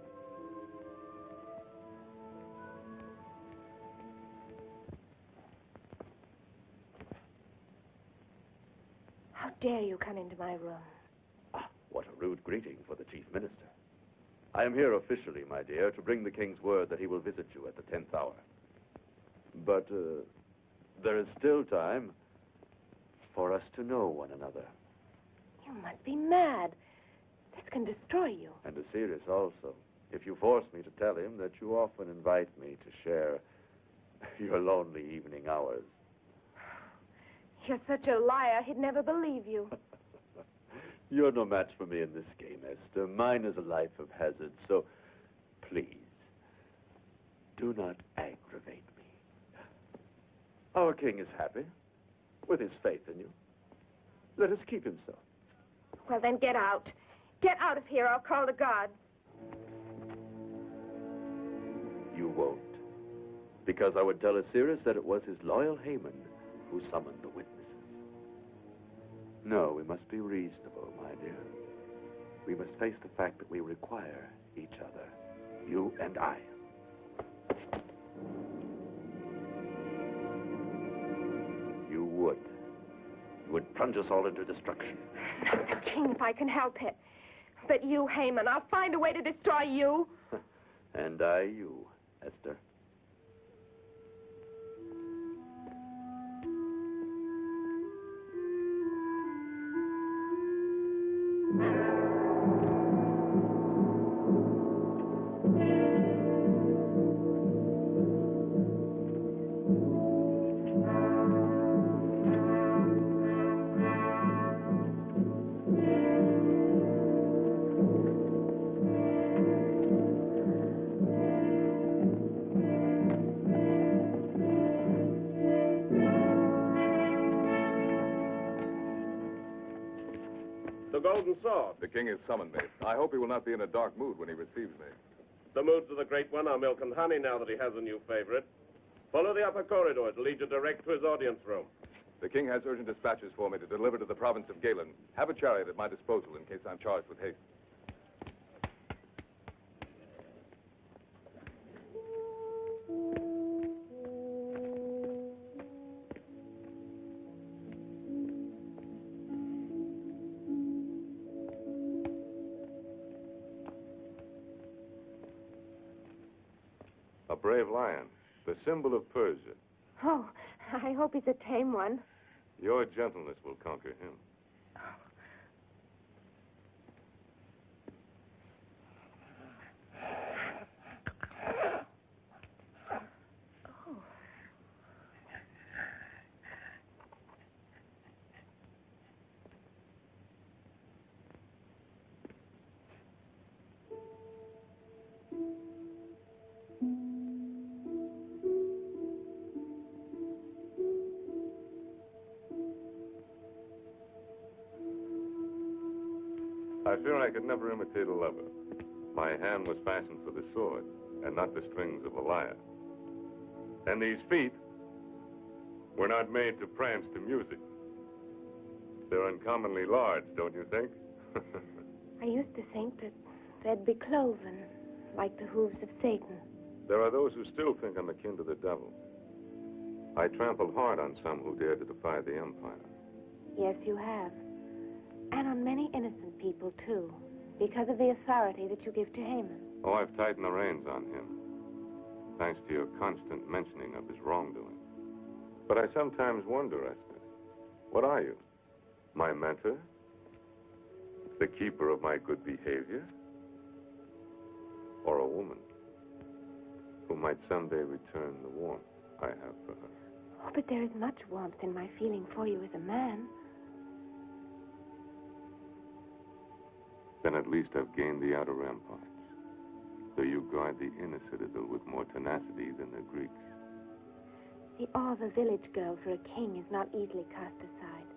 How dare you come into my room? Ah, what a rude greeting for the chief minister. I am here officially, my dear, to bring the king's word that he will visit you at the 10th hour. But there is still time for us to know one another. You must be mad. This can destroy you. And Ahasuerus also, if you force me to tell him that you often invite me to share your lonely evening hours. You're such a liar, he'd never believe you. You're no match for me in this game, Esther. Mine is a life of hazard, so please, do not aggravate me. Our king is happy with his faith in you. Let us keep him so. Well, then get out. Get out of here. I'll call the guards. You won't. Because I would tell Ahasuerus that it was his loyal Haman who summoned the witnesses. No, we must be reasonable, my dear. We must face the fact that we require each other, you and I. You would plunge us all into destruction. Not the king, if I can help it. But you, Haman, I'll find a way to destroy you. And I you, Esther. Golden Sword. The king has summoned me. I hope he will not be in a dark mood when he receives me. The moods of the Great One are milk and honey now that he has a new favorite. Follow the upper corridor. It'll lead you direct to his audience room. The king has urgent dispatches for me to deliver to the province of Galen. Have a chariot at my disposal in case I'm charged with haste. brave lion, the symbol of Persia. Oh, I hope he's a tame one. Your gentleness will conquer him. I fear I could never imitate a lover. My hand was fashioned for the sword, and not the strings of a lyre. And these feet were not made to prance to music. They're uncommonly large, don't you think? I used to think that they'd be cloven, like the hooves of Satan. There are those who still think I'm akin to the devil. I trampled hard on some who dared to defy the empire. Yes, you have. And on many innocent people, too, because of the authority that you give to Haman. Oh, I've tightened the reins on him, thanks to your constant mentioning of his wrongdoing. But I sometimes wonder, Esther, what are you? My mentor? The keeper of my good behavior? Or a woman who might someday return the warmth I have for her? Oh, but there is much warmth in my feeling for you as a man. Then at least I've gained the outer ramparts, though you guard the inner citadel with more tenacity than the Greeks. The awe of a village girl for a king is not easily cast aside.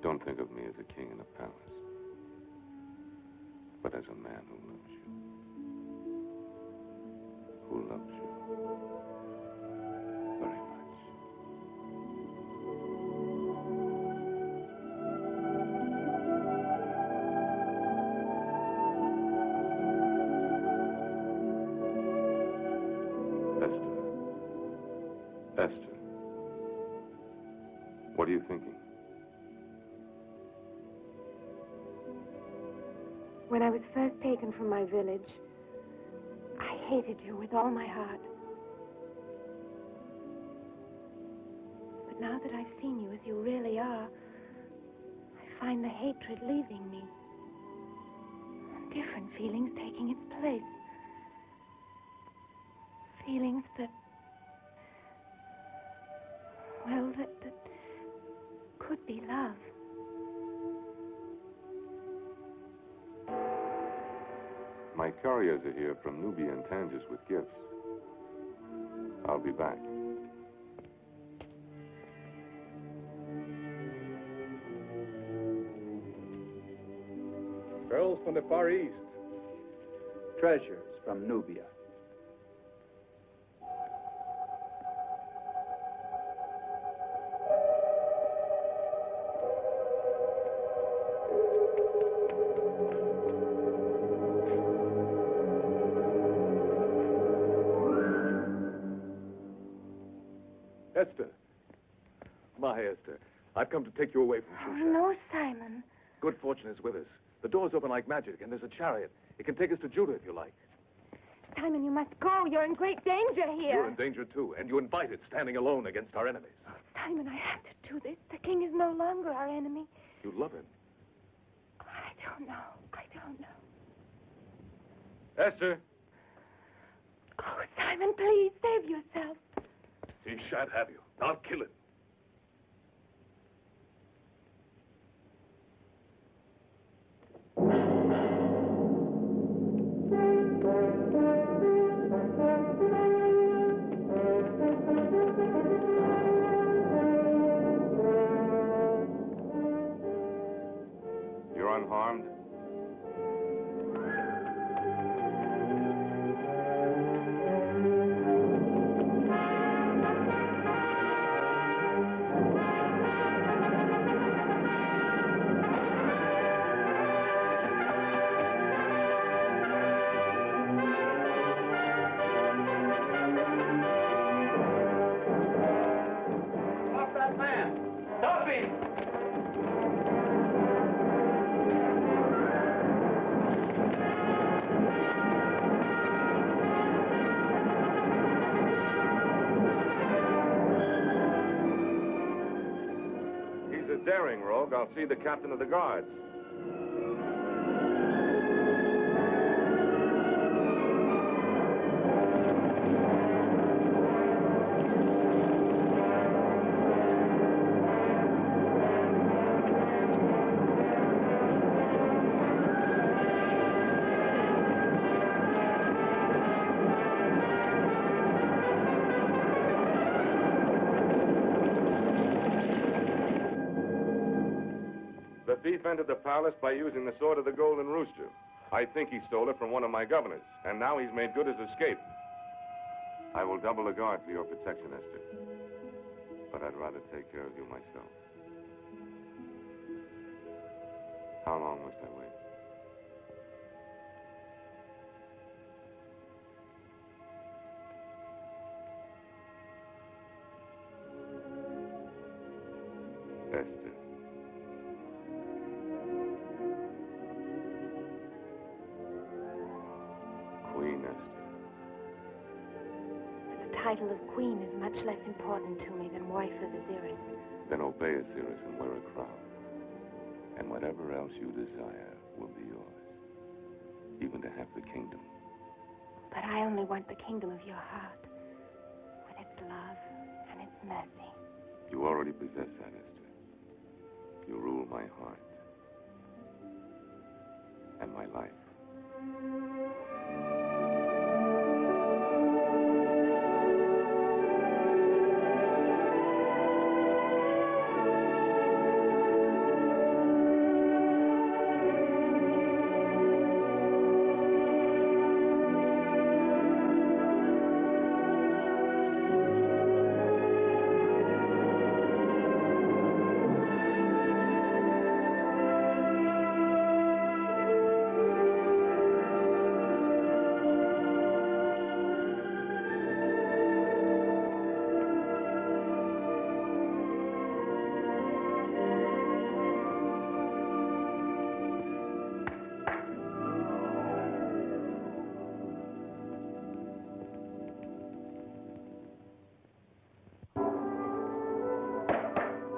Don't think of me as a king in a palace, but as a man who loves you. Who loves you very much. Esther, what are you thinking? When I was first taken from my village, I hated you with all my heart. But now that I've seen you as you really are, I find the hatred leaving me. Different feelings taking its place. Feelings that, well, that could be love. My couriers are here from Nubia and Tangiers with gifts. I'll be back. Girls from the Far East. Treasures from Nubia. Esther. My Esther, I've come to take you away from Oh, Shushan. no, Simon. Good fortune is with us. The door's open like magic, and there's a chariot. It can take us to Judah if you like. Simon, you must go. You're in great danger here. You're in danger, too, and you invited standing alone against our enemies. Simon, I have to do this. The king is no longer our enemy. You love him. I don't know. I don't know. Esther! Oh, Simon, please, save yourself. He shan't have you. I'll kill him. You're unharmed? daring rogue, I'll see the captain of the guards. The thief entered the palace by using the sword of the Golden Rooster. I think he stole it from one of my governors, and now he's made good his escape. I will double the guard for your protection, Esther. But I'd rather take care of you myself. How long must I wait? Esther. Queen Esther. The title of queen is much less important to me than wife of Ahasuerus. Then obey Ahasuerus and wear a crown. And whatever else you desire will be yours. Even to have the kingdom. But I only want the kingdom of your heart. With its love and its mercy. You already possess that, Esther. You rule my heart. And my life.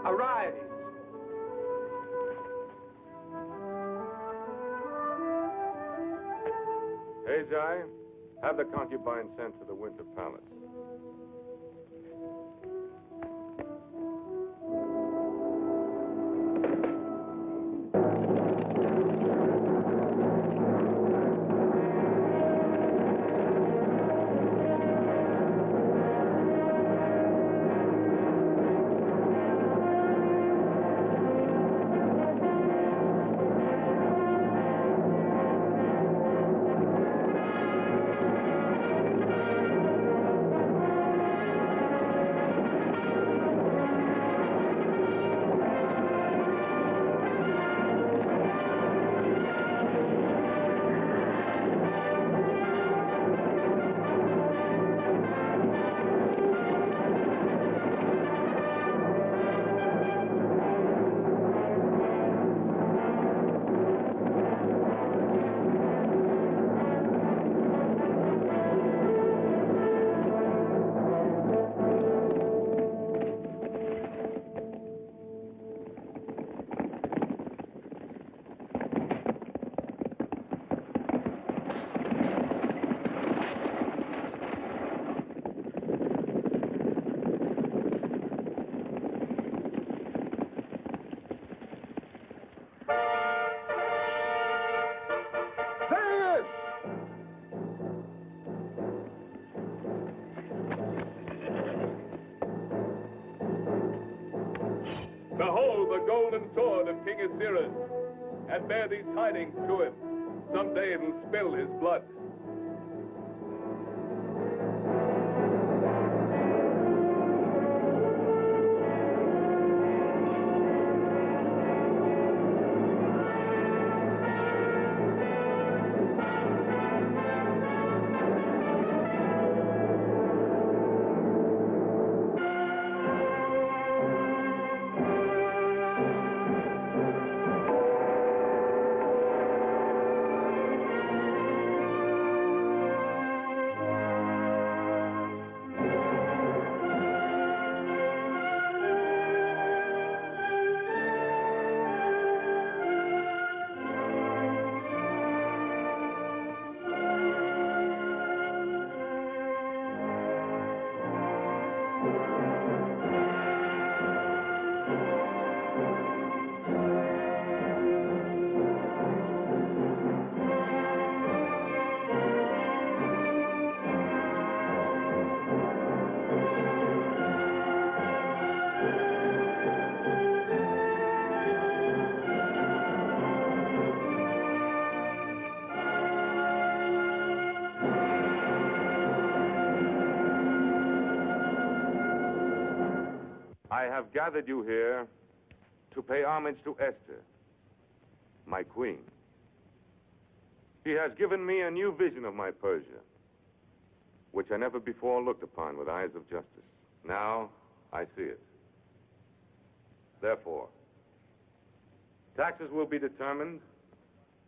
Arise! Haggai, have the concubine sent to the Winter Palace. Behold the golden sword of King Ahasuerus, and bear these tidings to him. Someday it'll spill his blood. have gathered you here to pay homage to Esther, my queen. She has given me a new vision of my Persia, which I never before looked upon with eyes of justice. Now I see it. Therefore, taxes will be determined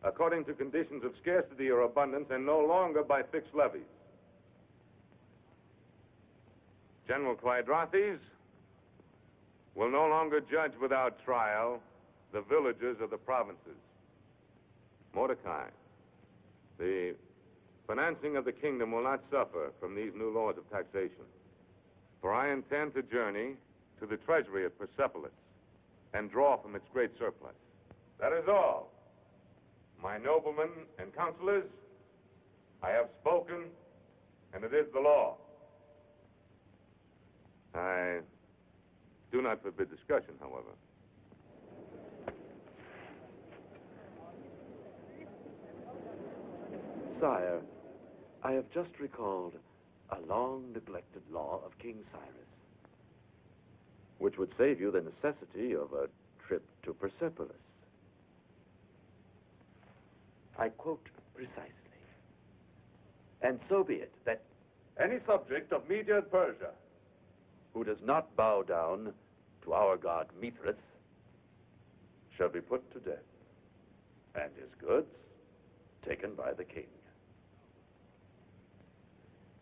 according to conditions of scarcity or abundance and no longer by fixed levies. General Clydrothes will no longer judge without trial the villages of the provinces. Mordecai, the financing of the kingdom will not suffer from these new laws of taxation, for I intend to journey to the treasury at Persepolis and draw from its great surplus. That is all. My noblemen and counselors, I have spoken, and it is the law. I do not forbid discussion, however. Sire, I have just recalled a long-neglected law of King Cyrus, which would save you the necessity of a trip to Persepolis. I quote precisely. And so be it that any subject of Media and Persia who does not bow down to our god Mithras shall be put to death, and his goods taken by the king.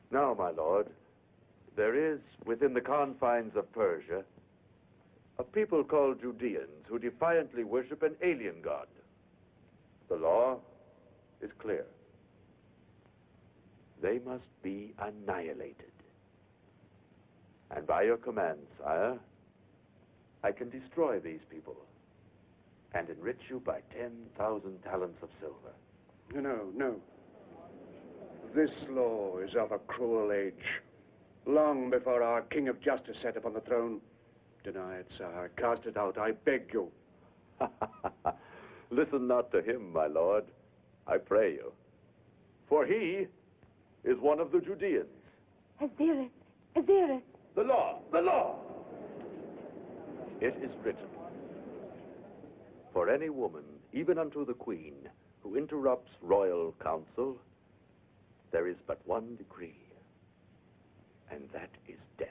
Now, my lord, there is within the confines of Persia a people called Judeans who defiantly worship an alien god. The law is clear. They must be annihilated. And by your command, sire, I can destroy these people and enrich you by 10,000 talents of silver. No, no. This law is of a cruel age. Long before our King of Justice sat upon the throne. Deny it, sire. Cast it out, I beg you. Listen not to him, my lord, I pray you. For he is one of the Judeans. Ahasuerus! Ahasuerus! The law! The law! It is written, for any woman, even unto the queen, who interrupts royal counsel, there is but one decree, and that is death.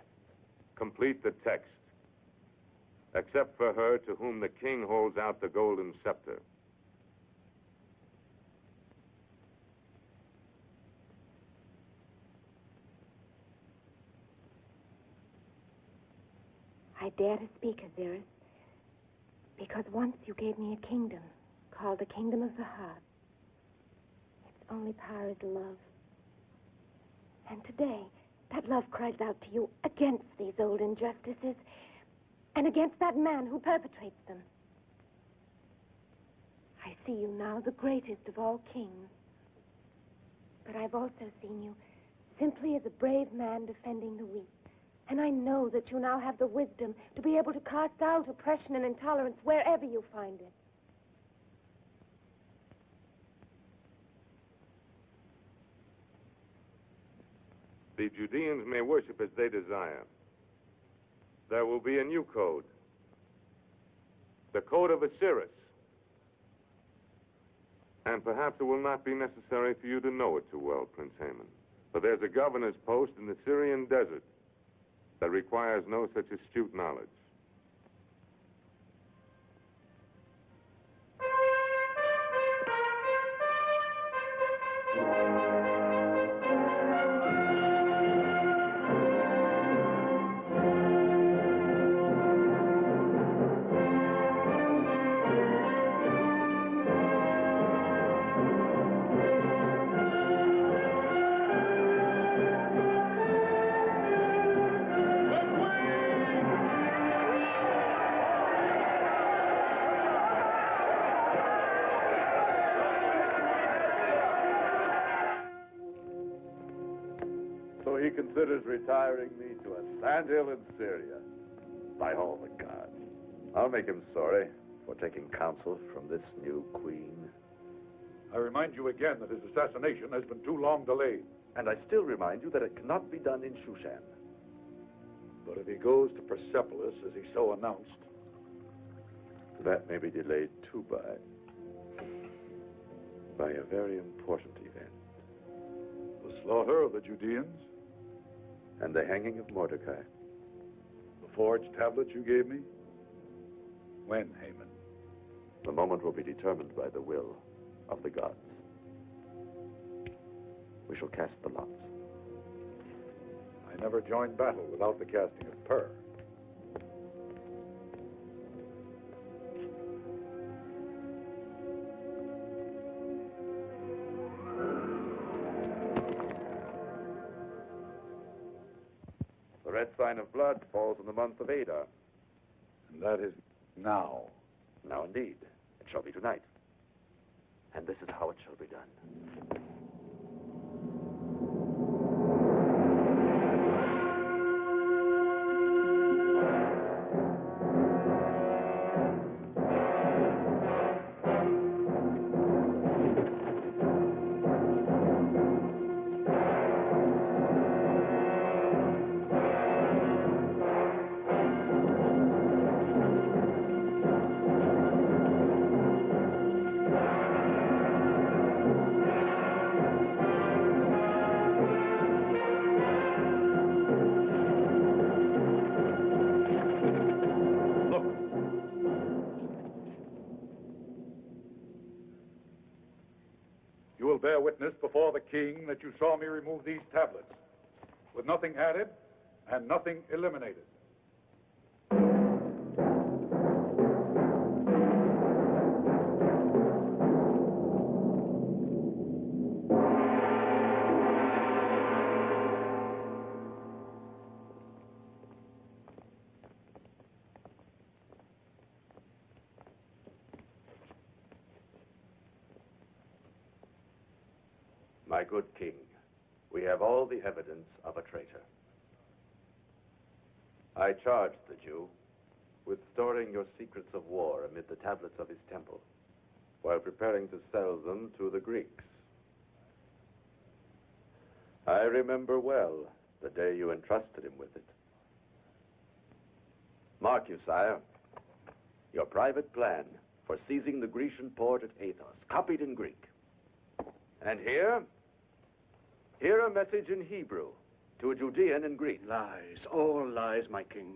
Complete the text, except for her to whom the king holds out the golden scepter. I dare to speak, Ahasuerus, because once you gave me a kingdom called the kingdom of the heart. Its only power is love. And today, that love cries out to you against these old injustices and against that man who perpetrates them. I see you now, the greatest of all kings. But I've also seen you simply as a brave man defending the weak. And I know that you now have the wisdom to be able to cast out oppression and intolerance wherever you find it. The Judeans may worship as they desire. There will be a new code. The code of Ahasuerus. And perhaps it will not be necessary for you to know it too well, Prince Haman. For there's a governor's post in the Syrian desert that requires no such astute knowledge. He considers retiring me to a sandhill in Syria. By all the gods, I'll make him sorry for taking counsel from this new queen. I remind you again that his assassination has been too long delayed. And I still remind you that it cannot be done in Shushan. But if he goes to Persepolis, as he so announced... That may be delayed, too, by a very important event. The slaughter of the Judeans? And the hanging of Mordecai. The forged tablet you gave me? When, Haman? The moment will be determined by the will of the gods. We shall cast the lots. I never joined battle without the casting of pur. The red sign of blood falls in the month of Adar. And that is now. Now, indeed. It shall be tonight. And this is how it shall be done. You will bear witness before the king that you saw me remove these tablets, with nothing added and nothing eliminated. My good king, we have all the evidence of a traitor. I charged the Jew with storing your secrets of war amid the tablets of his temple, while preparing to sell them to the Greeks. I remember well the day you entrusted him with it. Mark you, sire, your private plan for seizing the Grecian port at Athos, copied in Greek. And here a message in Hebrew to a Judean in Greece. Lies, all lies, my king.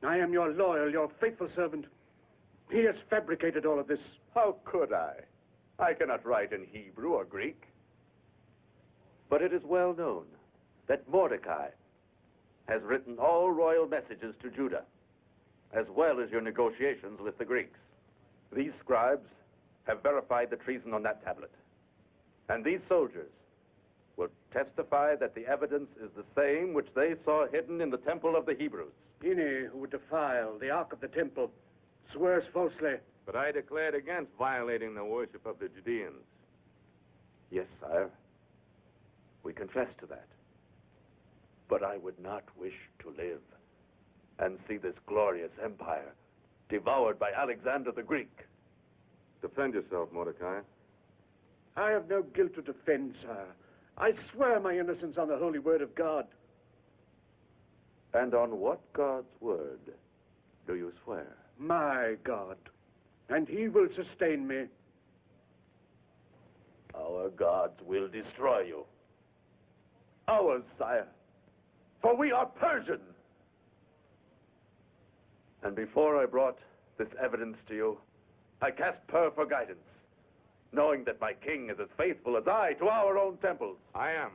I am your loyal, your faithful servant. He has fabricated all of this. How could I? I cannot write in Hebrew or Greek. But it is well known that Mordecai has written all royal messages to Judah, as well as your negotiations with the Greeks. These scribes have verified the treason on that tablet. And these soldiers will testify that the evidence is the same which they saw hidden in the temple of the Hebrews. Any who would defile the ark of the temple swears falsely. But I declared against violating the worship of the Judeans. Yes, sire. We confess to that. But I would not wish to live and see this glorious empire devoured by Alexander the Greek. Defend yourself, Mordecai. I have no guilt to defend, sire. I swear my innocence on the holy word of God. And on what God's word do you swear? My God. And he will sustain me. Our gods will destroy you. Ours, sire. For we are Persian. And before I brought this evidence to you, I cast pur for guidance, knowing that my king is as faithful as I to our own temples. I am.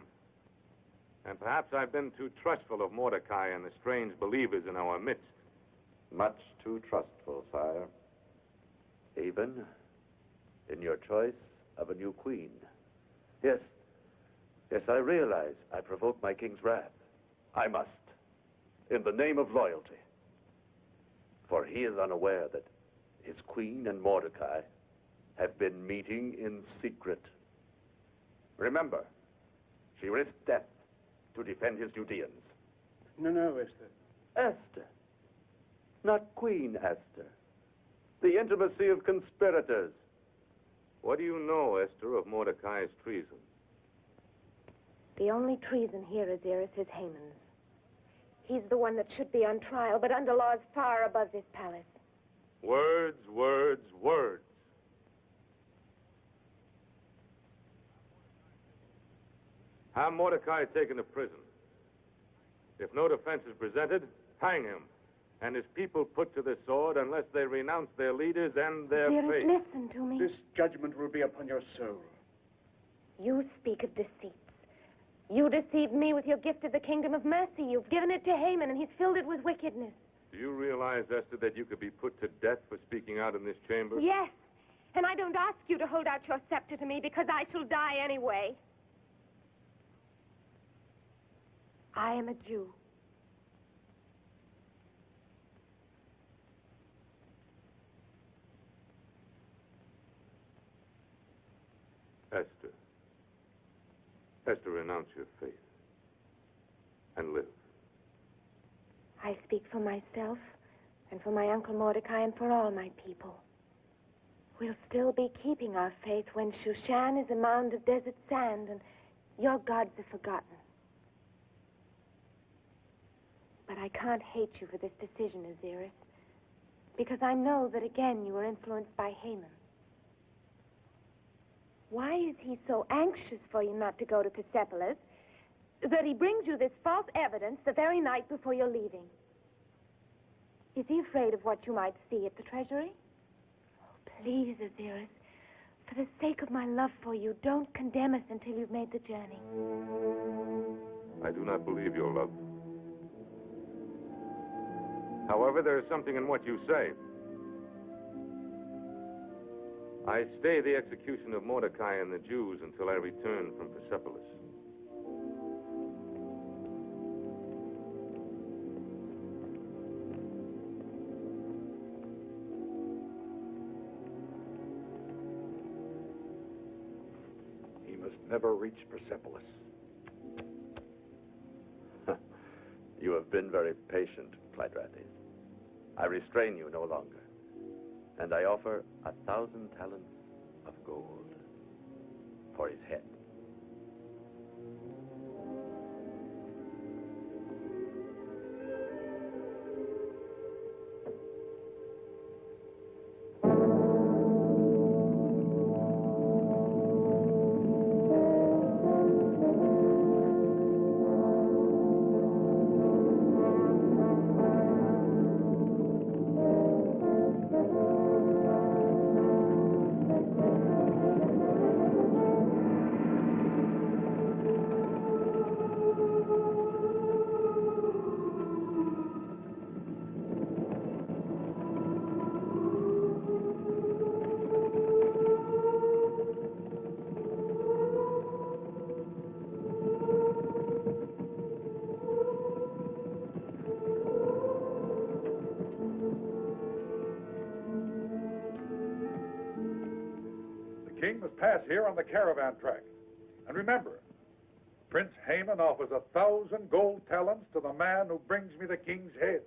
And perhaps I've been too trustful of Mordecai and the strange believers in our midst. Much too trustful, sire. Even in your choice of a new queen. Yes, I realize I provoke my king's wrath. I must, in the name of loyalty. For he is unaware that his queen and Mordecai have been meeting in secret. Remember, she risked death to defend his Judeans. No, Esther. Esther. Not Queen Esther. The intimacy of conspirators. What do you know, Esther, of Mordecai's treason? The only treason here, Ahasuerus, is Haman's. He's the one that should be on trial, but under laws far above this palace. Words, words, words. Have Mordecai taken to prison. If no defense is presented, hang him. And his people put to the sword unless they renounce their leaders and their faith. Listen to me. This judgment will be upon your soul. You speak of deceits. You deceived me with your gift of the kingdom of mercy. You've given it to Haman, and he's filled it with wickedness. Do you realize, Esther, that you could be put to death for speaking out in this chamber? Yes, and I don't ask you to hold out your scepter to me because I shall die anyway. I am a Jew. Esther. Esther, renounce your faith and live. I speak for myself and for my Uncle Mordecai and for all my people. We'll still be keeping our faith when Shushan is a mound of desert sand and your gods are forgotten. But I can't hate you for this decision, Ahasuerus, because I know that again you were influenced by Haman. Why is he so anxious for you not to go to Persepolis that he brings you this false evidence the very night before you're leaving? Is he afraid of what you might see at the treasury? Oh, please, Ahasuerus, for the sake of my love for you, don't condemn us until you've made the journey. I do not believe your love. However, there is something in what you say. I stay the execution of Mordecai and the Jews until I return from Persepolis. He must never reach Persepolis. You have been very patient, Clydrates. I restrain you no longer. And I offer 1,000 talents of gold for his head. King must pass here on the caravan track. And remember, Prince Haman offers 1,000 gold talents to the man who brings me the king's head.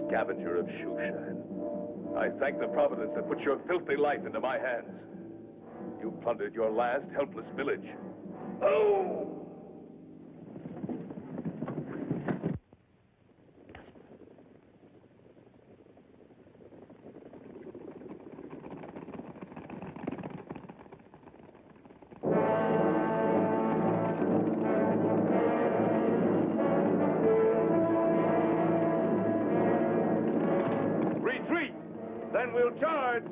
Scavenger of Shushan, I thank the providence that put your filthy life into my hands. You plundered your last helpless village. Oh! Then men, we'll charge.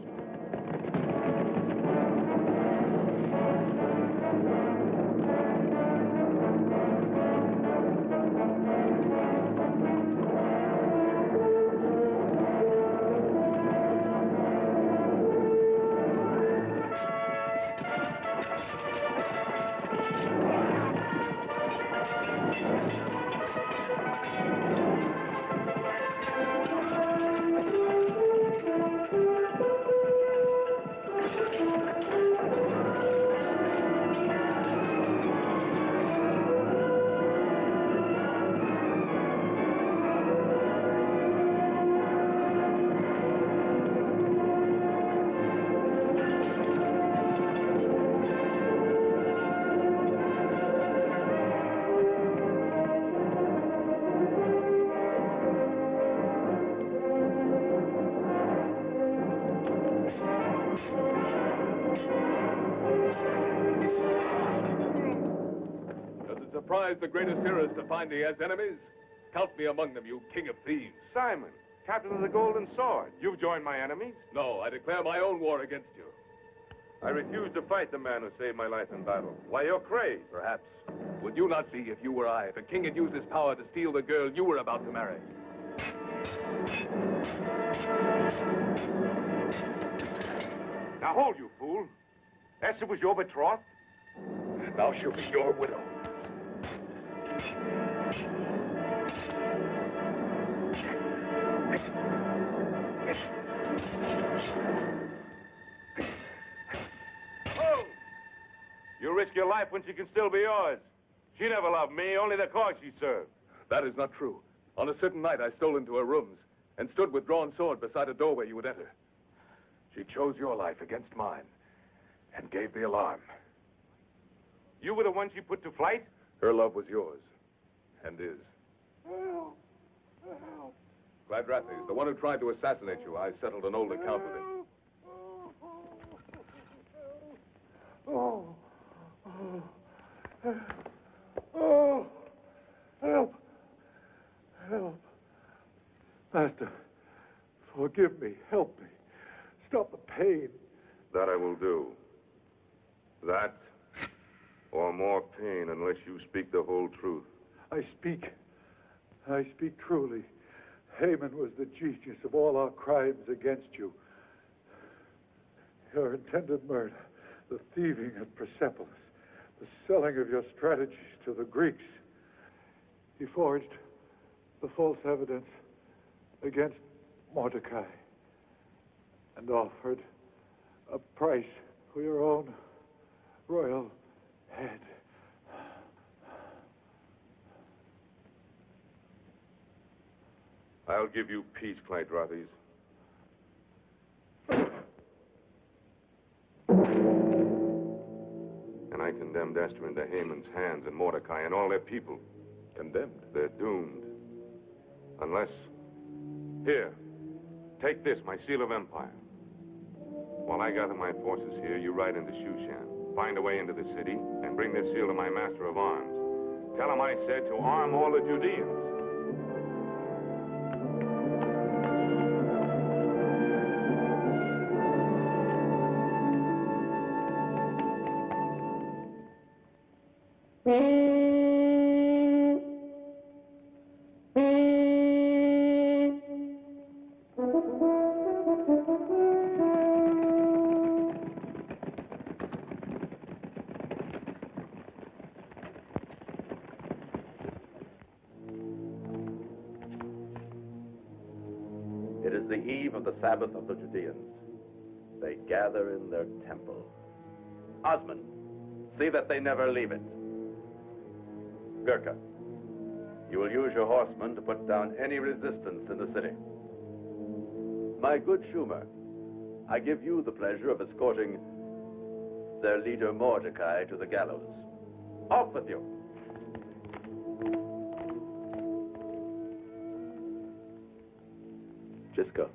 Surprise the greatest heroes to find he has enemies? Count me among them, you king of thieves. Simon, captain of the Golden Sword. You've joined my enemies? No, I declare my own war against you. I refuse to fight the man who saved my life in battle. Why, you're crazed. Perhaps. Would you not see, if you were I, if a king had used his power to steal the girl you were about to marry? Now hold, you fool. Esther was your betrothed? Now she'll be your widow. Oh! You risk your life when she can still be yours. She never loved me, only the cause she served. That is not true. On a certain night, I stole into her rooms and stood with drawn sword beside a doorway you would enter. She chose your life against mine and gave the alarm. You were the one she put to flight? Her love was yours, and is. Help! Help! Clydrates, the one who tried to assassinate you, I settled an old account with him. Oh! Oh! Help! Help! Master, forgive me. Help me. Stop the pain. That I will do. That or more pain unless you speak the whole truth. I speak truly. Haman was the genius of all our crimes against you. Your intended murder, the thieving at Persepolis, the selling of your strategies to the Greeks. He forged the false evidence against Mordecai and offered a price for your own royal head. I'll give you peace, Clydrates. And I condemned Esther into Haman's hands and Mordecai and all their people. Condemned? They're doomed. Unless... Here, take this, my seal of empire. While I gather my forces here, you ride into Shushan, find a way into the city, and bring this seal to my master of arms. Tell him I said to arm all the Judeans. It is the eve of the Sabbath of the Judeans. They gather in their temple. Osmond, see that they never leave it. Gurkha, you will use your horsemen to put down any resistance in the city. My good Schumer, I give you the pleasure of escorting their leader Mordecai to the gallows. Off with you. Jiska,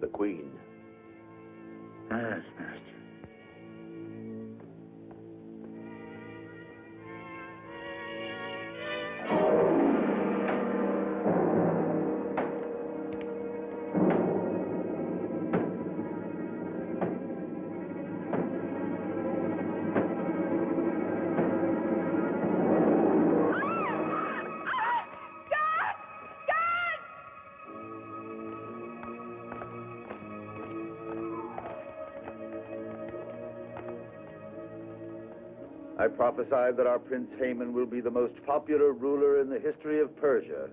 the Queen. Yes, Master. I prophesied that our Prince Haman will be the most popular ruler in the history of Persia.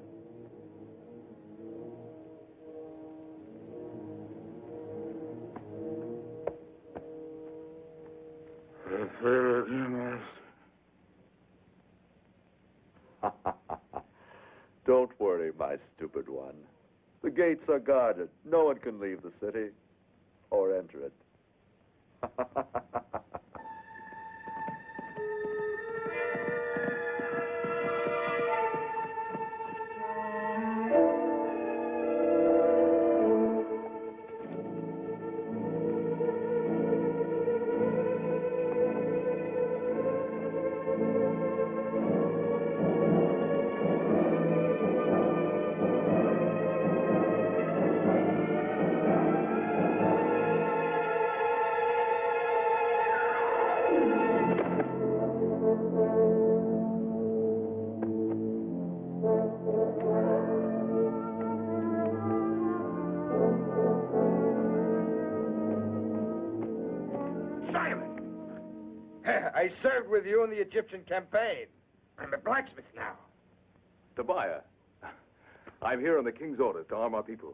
Don't worry, my stupid one. The gates are guarded. No one can leave the city or enter it. I served with you in the Egyptian campaign. I'm a blacksmith now. Tobiah, I'm here on the king's orders to arm our people.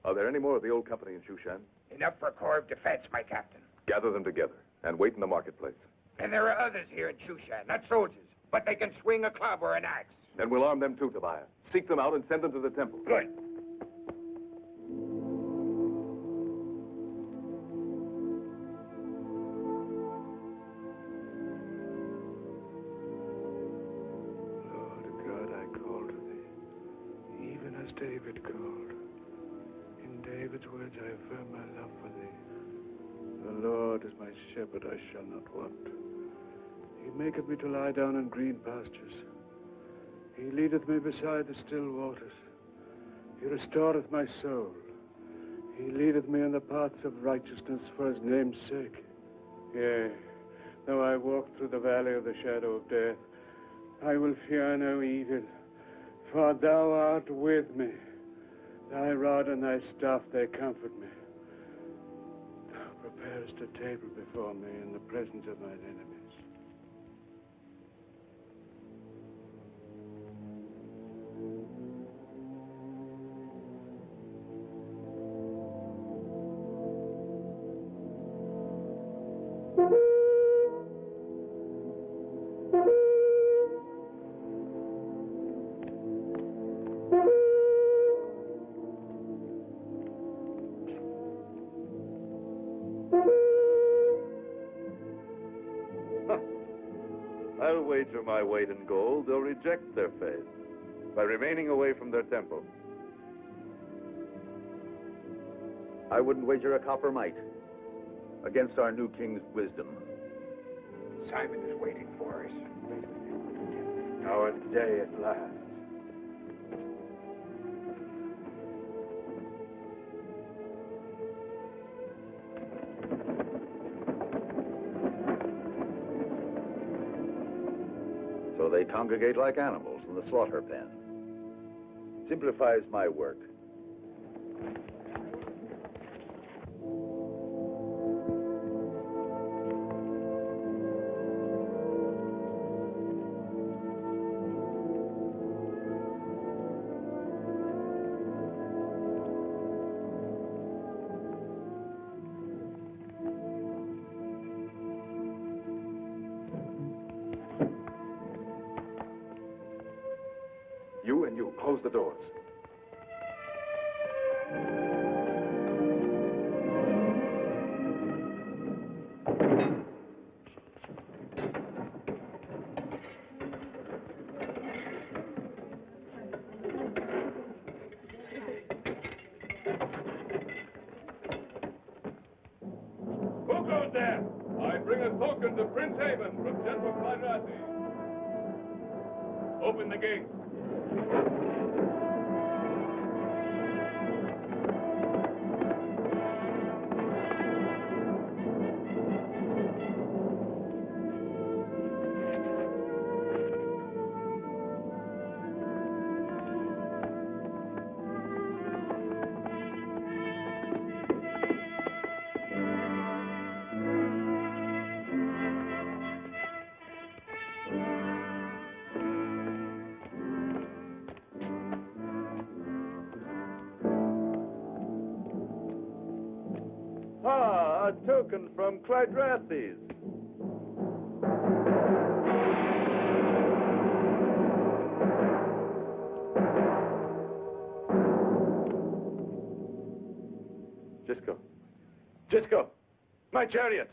Are there any more of the old company in Shushan? Enough for a corps of defense, my captain. Gather them together and wait in the marketplace. And there are others here in Shushan, not soldiers, but they can swing a club or an axe. Then we'll arm them too, Tobiah. Seek them out and send them to the temple. Good. David called. In David's words, I affirm my love for thee. The Lord is my shepherd, I shall not want. He maketh me to lie down in green pastures. He leadeth me beside the still waters. He restoreth my soul. He leadeth me in the paths of righteousness for his name's sake. Yea, though I walk through the valley of the shadow of death, I will fear no evil. For thou art with me. Thy rod and thy staff, they comfort me. Thou preparest a table before me in the presence of mine enemies. I'll wager my weight in gold they'll reject their faith by remaining away from their temple. I wouldn't wager a copper mite against our new king's wisdom. Simon is waiting for us. Our day at last. So they congregate like animals in the slaughter pen. Simplifies my work. You, close the doors. Who goes there? I bring a token to Prince Haman from General Quadrati. Open the gate. A token from Clydrathes. Gisco. Gisco! My chariot!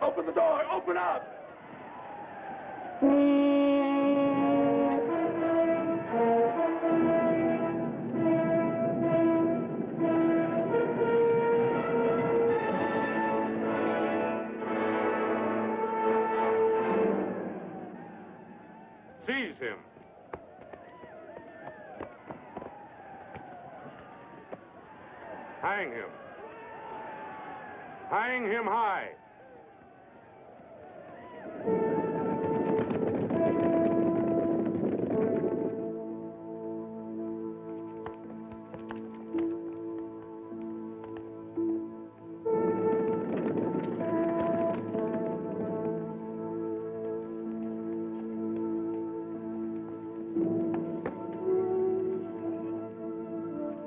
Open the door! Open up! Seize him. Hang him. Hang him high.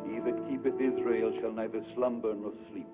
He that keepeth Israel shall neither slumber nor sleep.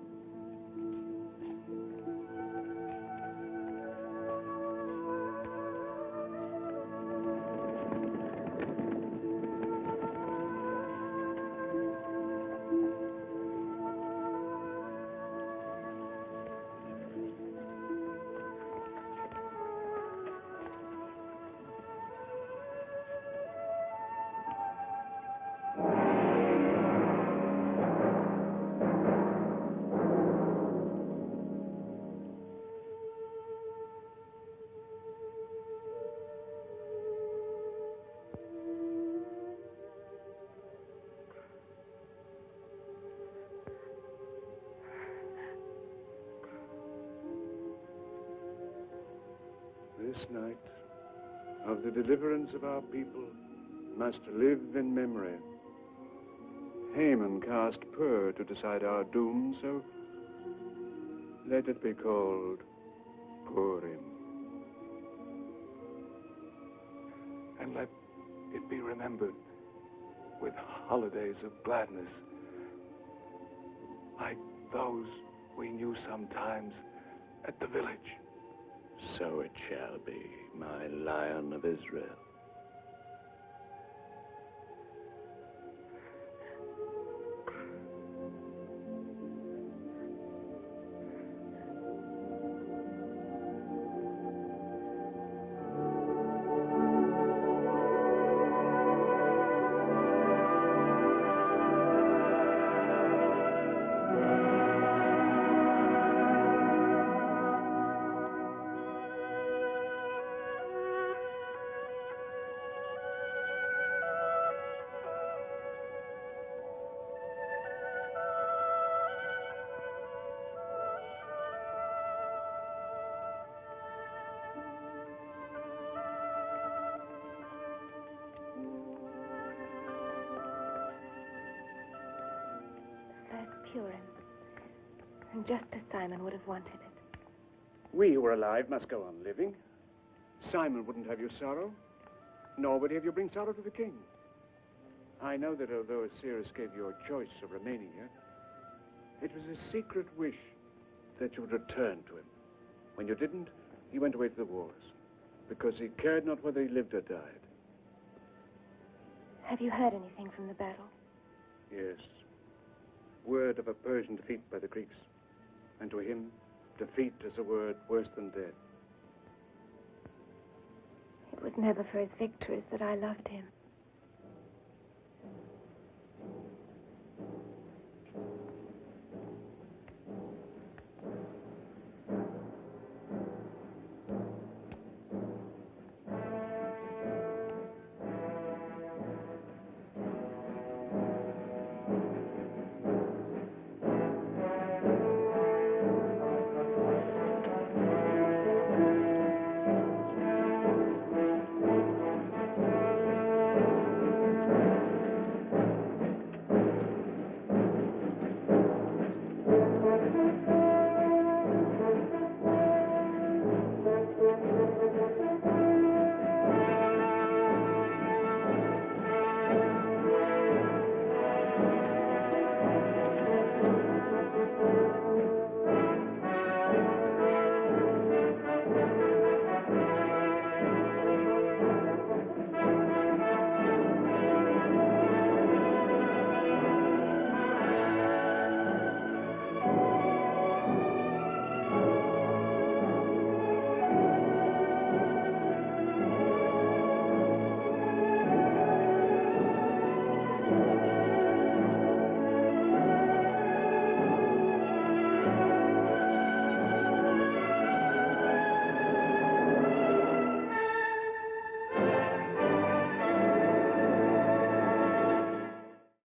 This night of the deliverance of our people must live in memory. Haman cast Pur to decide our doom, so let it be called Purim. And let it be remembered with holidays of gladness, like those we knew sometimes at the village. So it shall be, my Lion of Israel. Purim. And just as Simon would have wanted it. We who are alive must go on living. Simon wouldn't have you sorrow, nor would he have you bring sorrow to the king. I know that although Ahasuerus gave you a choice of remaining here, it was a secret wish that you would return to him. When you didn't, he went away to the wars, because he cared not whether he lived or died. Have you heard anything from the battle? Yes. Word of a Persian defeat by the Greeks. And to him, defeat is a word worse than death. It was never for his victories that I loved him.